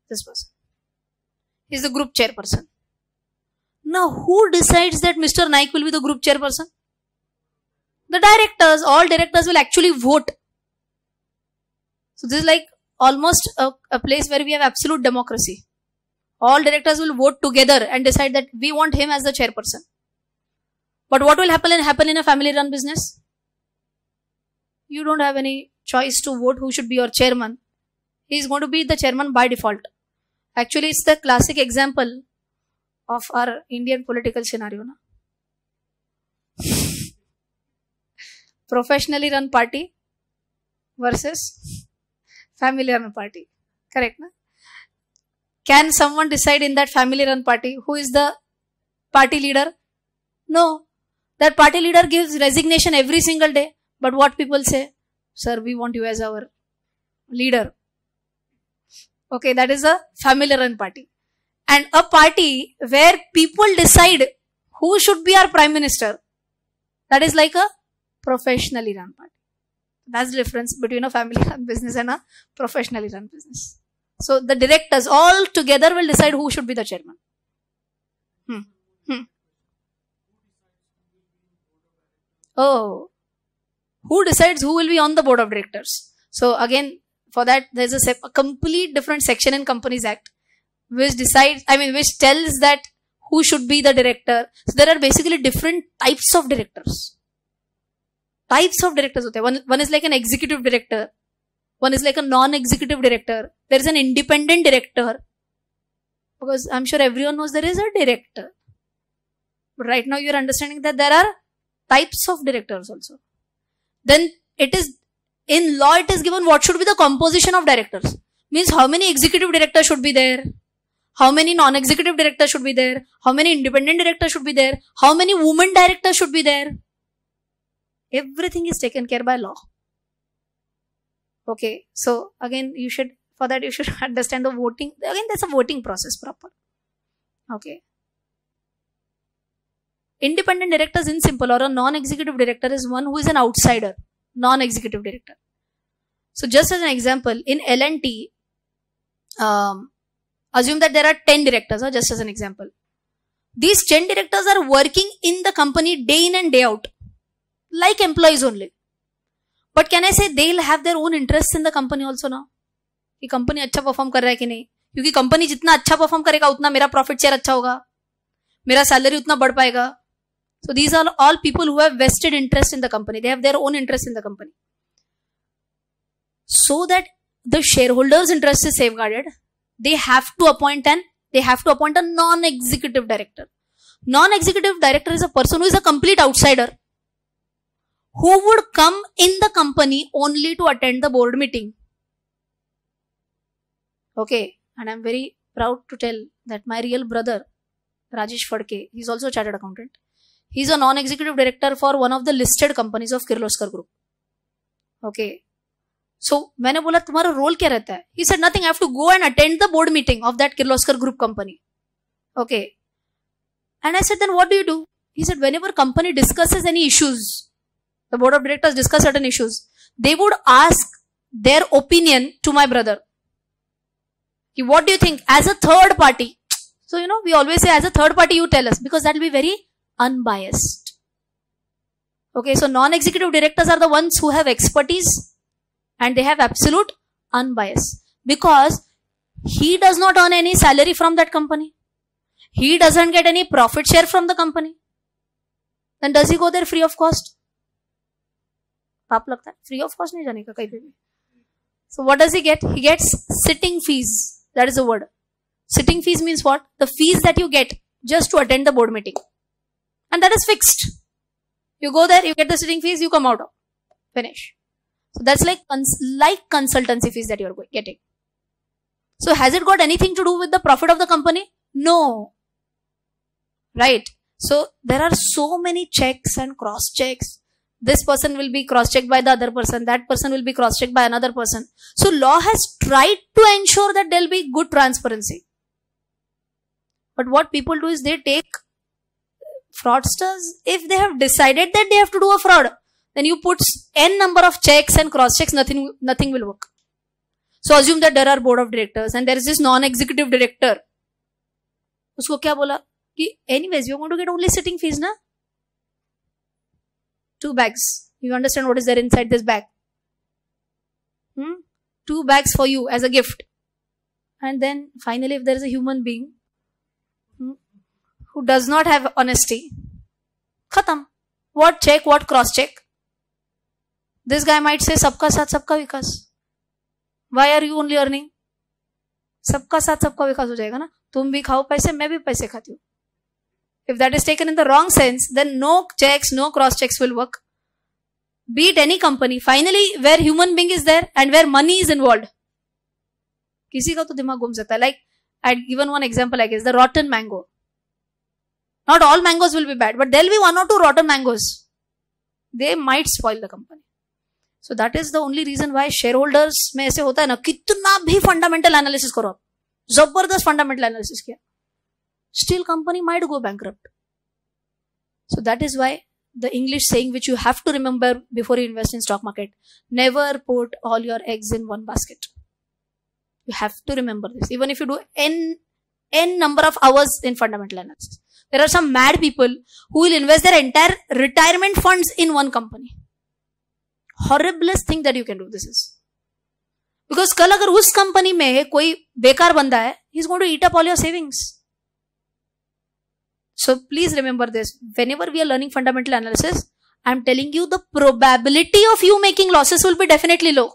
This person. He's the group chairperson. Now who decides that Mr. Naik will be the group chairperson? The directors. All directors will actually vote. So this is like almost a place where we have absolute democracy. All directors will vote together and decide that we want him as the chairperson. But what will happen in a family run business? You don't have any choice to vote who should be your chairman. He is going to be the chairman by default. Actually, it's the classic example of our Indian political scenario. Na? Professionally run party versus family run party. Correct, na? Can someone decide in that family run party who is the party leader? No. That party leader gives resignation every single day. But what people say? Sir, we want you as our leader. Okay, that is a family run party. And a party where people decide who should be our prime minister, that is like a professionally run party. That's the difference between a family run business and a professionally run business. So the directors all together will decide who should be the chairman. Oh, who decides who will be on the board of directors? So again, for that there is a complete different section in Companies Act which decides, which tells that who should be the director. So there are basically different types of directors. One is like an executive director. One is like a non-executive director. There is an independent director. Because I'm sure everyone knows there is a director. But right now you are understanding that there are types of directors also. Then it is, in law it is given what should be the composition of directors. Means how many executive directors should be there. How many non-executive directors should be there. How many independent directors should be there. How many women directors should be there. Everything is taken care by law. Okay, so again, for that you should understand the voting. Again, there's a voting process proper. Okay. Independent directors in simple, or a non-executive director is one who is an outsider, non-executive director. So just as an example, in L&T, assume that there are 10 directors, just as an example. These 10 directors are working in the company day in and day out, like employees only. But can I say they'll have their own interests in the company also now? कि company अच्छा perform कर रहा है कि नहीं, क्योंकि company जितना अच्छा परफॉर्म करेगा उतना मेरा प्रॉफिट शेयर अच्छा होगा, मेरा सैलरी उतना बढ़ पाएगा. So these are all people who have vested interest in the company. They have their own interest in the company. So that the shareholders' interest is safeguarded, they have to appoint a non-executive director. Non-executive director is a person who is a complete outsider, who would come in the company only to attend the board meeting. Okay, and I'm very proud to tell that my real brother, Rajesh Fadke, he's also a chartered accountant. He's a non-executive director for one of the listed companies of Kirloskar Group. Okay. So, मैंने बोला तुम्हारा role क्या रहता है? He said nothing, I have to go and attend the board meeting of that Kirloskar Group company. Okay. And I said, then what do you do? He said, whenever company discusses any issues, the board of directors discuss certain issues, they would ask their opinion to my brother. What do you think? As a third party. So, we always say as a third party you tell us, because that will be very unbiased. Okay, so non-executive directors are the ones who have expertise and they have absolute unbias, because he does not earn any salary from that company. He doesn't get any profit share from the company. Then does he go there free of cost? पाप लगता है, free of cost नहीं जाने का कहीं पे भी. So what does he get? He gets sitting fees. That is the word. Sitting fees means what? The fees that you get just to attend the board meeting. And that is fixed. You go there, you get the sitting fees, you come out. Finish. So that's like consultancy fees that you are getting. So has it got anything to do with the profit of the company? No. Right. So there are so many checks and cross checks. This person will be cross-checked by the other person. That person will be cross-checked by another person. So law has tried to ensure that there will be good transparency. But what people do is they take fraudsters. If they have decided that they have to do a fraud, then you put n number of checks and cross-checks, nothing will work. So assume that there are board of directors and there is this non-executive director. Usko kya bola? Ki anyways, you're going to get only sitting fees, na? 2 bags. You understand what is there inside this bag? 2 bags for you as a gift. And then finally, if there is a human being who does not have honesty, khatam. What check, what cross check? This guy might say, sabka saath, sabka vikas. Why are you only earning? Sabka saath, sabka vikas ho jayega na. Tum bhi khao paise, main bhi paise khati hu. If that is taken in the wrong sense, then no checks, no cross checks will work. Be it any company. Finally, where human being is there and where money is involved, किसी का तो दिमाग घूम सकता है. Like I had given one example, I guess, the rotten mango. Not all mangoes will be bad, but there will be 1 or 2 rotten mangoes. They might spoil the company. So that is the only reason why shareholders में ऐसे होता है ना, कितना भी fundamental analysis करो आप, जबरदस्त fundamental analysis किया, still company might go bankrupt. So that is why the English saying which you have to remember before you invest in stock market, never put all your eggs in one basket. You have to remember this. Even if you do n number of hours in fundamental analysis. There are some mad people who will invest their entire retirement funds in one company. Horriblest thing that you can do this is. Because कल अगर उस company में कोई बेकार बंदा है, he's going to eat up all your savings. So please remember this. Whenever we are learning fundamental analysis, I'm telling you the probability of you making losses will be definitely low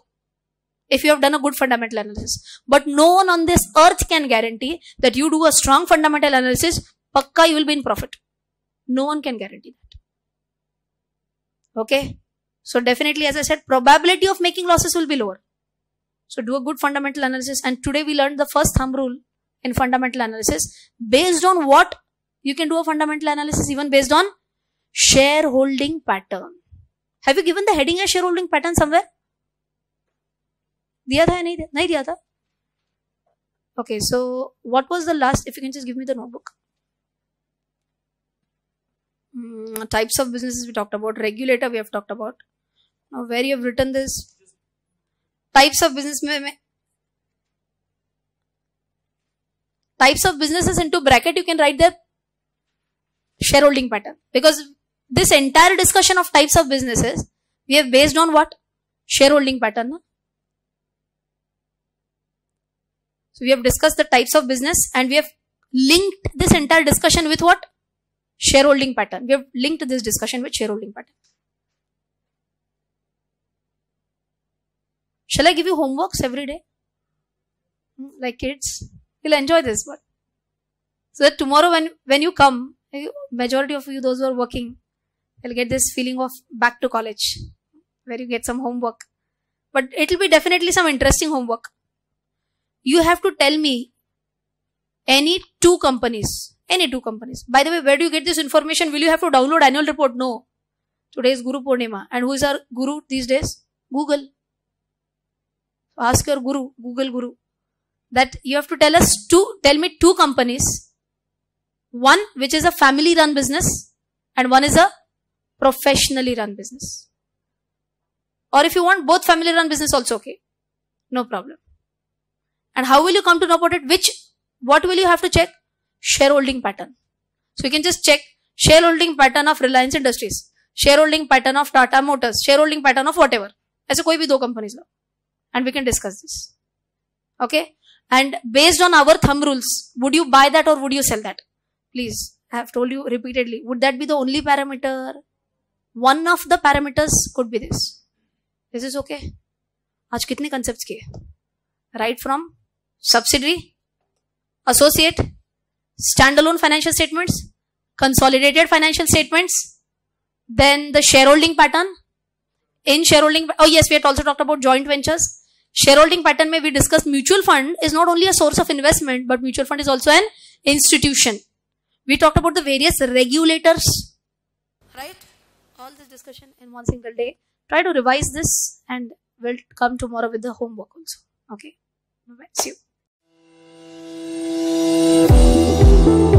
if you have done a good fundamental analysis. But no one on this earth can guarantee that you do a strong fundamental analysis, pakka you will be in profit. No one can guarantee that. Okay. So definitely, as I said, probability of making losses will be lower. So do a good fundamental analysis. And today we learned the first thumb rule in fundamental analysis. Based on what you can do a fundamental analysis? Even based on shareholding pattern. Have you given the heading as shareholding pattern somewhere? दिया था या नहीं दिया? नहीं दिया था. Okay, so what was the last? If you can just give me the notebook. Types of businesses we talked about. Regulator we have talked about. Now where you have written this? Types of business में types of businesses into bracket you can write their shareholding pattern, because this entire discussion of types of businesses we have based on what? Shareholding pattern. No? So we have discussed the types of business and we have linked this entire discussion with what? Shareholding pattern. We have linked this discussion with shareholding pattern. Shall I give you homeworks every day? Like kids? You'll enjoy this, but so that tomorrow when you come, majority of you, those who are working, will get this feeling of back to college, where you get some homework. But it will be definitely some interesting homework. You have to tell me any two companies. By the way, where do you get this information? Will you have to download annual report? No. Today is Guru Purnima. And who is our guru these days? Google. Ask your guru, Google guru, that you have to tell me two companies. One which is a family run business and one is a professionally run business. Or if you want both family run business also okay. No problem. And how will you come to know about it? What will you have to check? Shareholding pattern. So you can just check shareholding pattern of Reliance Industries, shareholding pattern of Tata Motors, shareholding pattern of whatever. ऐसे कोई भी दो companies low. And we can discuss this. Okay? And based on our thumb rules, would you buy that or would you sell that? Please, I have told you repeatedly, would that be the only parameter? One of the parameters could be this. This is okay? आज कितने concepts किए? Right from subsidiary, associate, standalone financial statements, consolidated financial statements, then the shareholding pattern. In shareholding, oh yes, we had also talked about joint ventures. Shareholding pattern mein we discussed mutual fund is not only a source of investment, but mutual fund is also an institution. We talked about the various regulators. Right? All this discussion in one single day. Try to revise this and we'll come tomorrow with the homework also. Okay? Bye-bye. See you.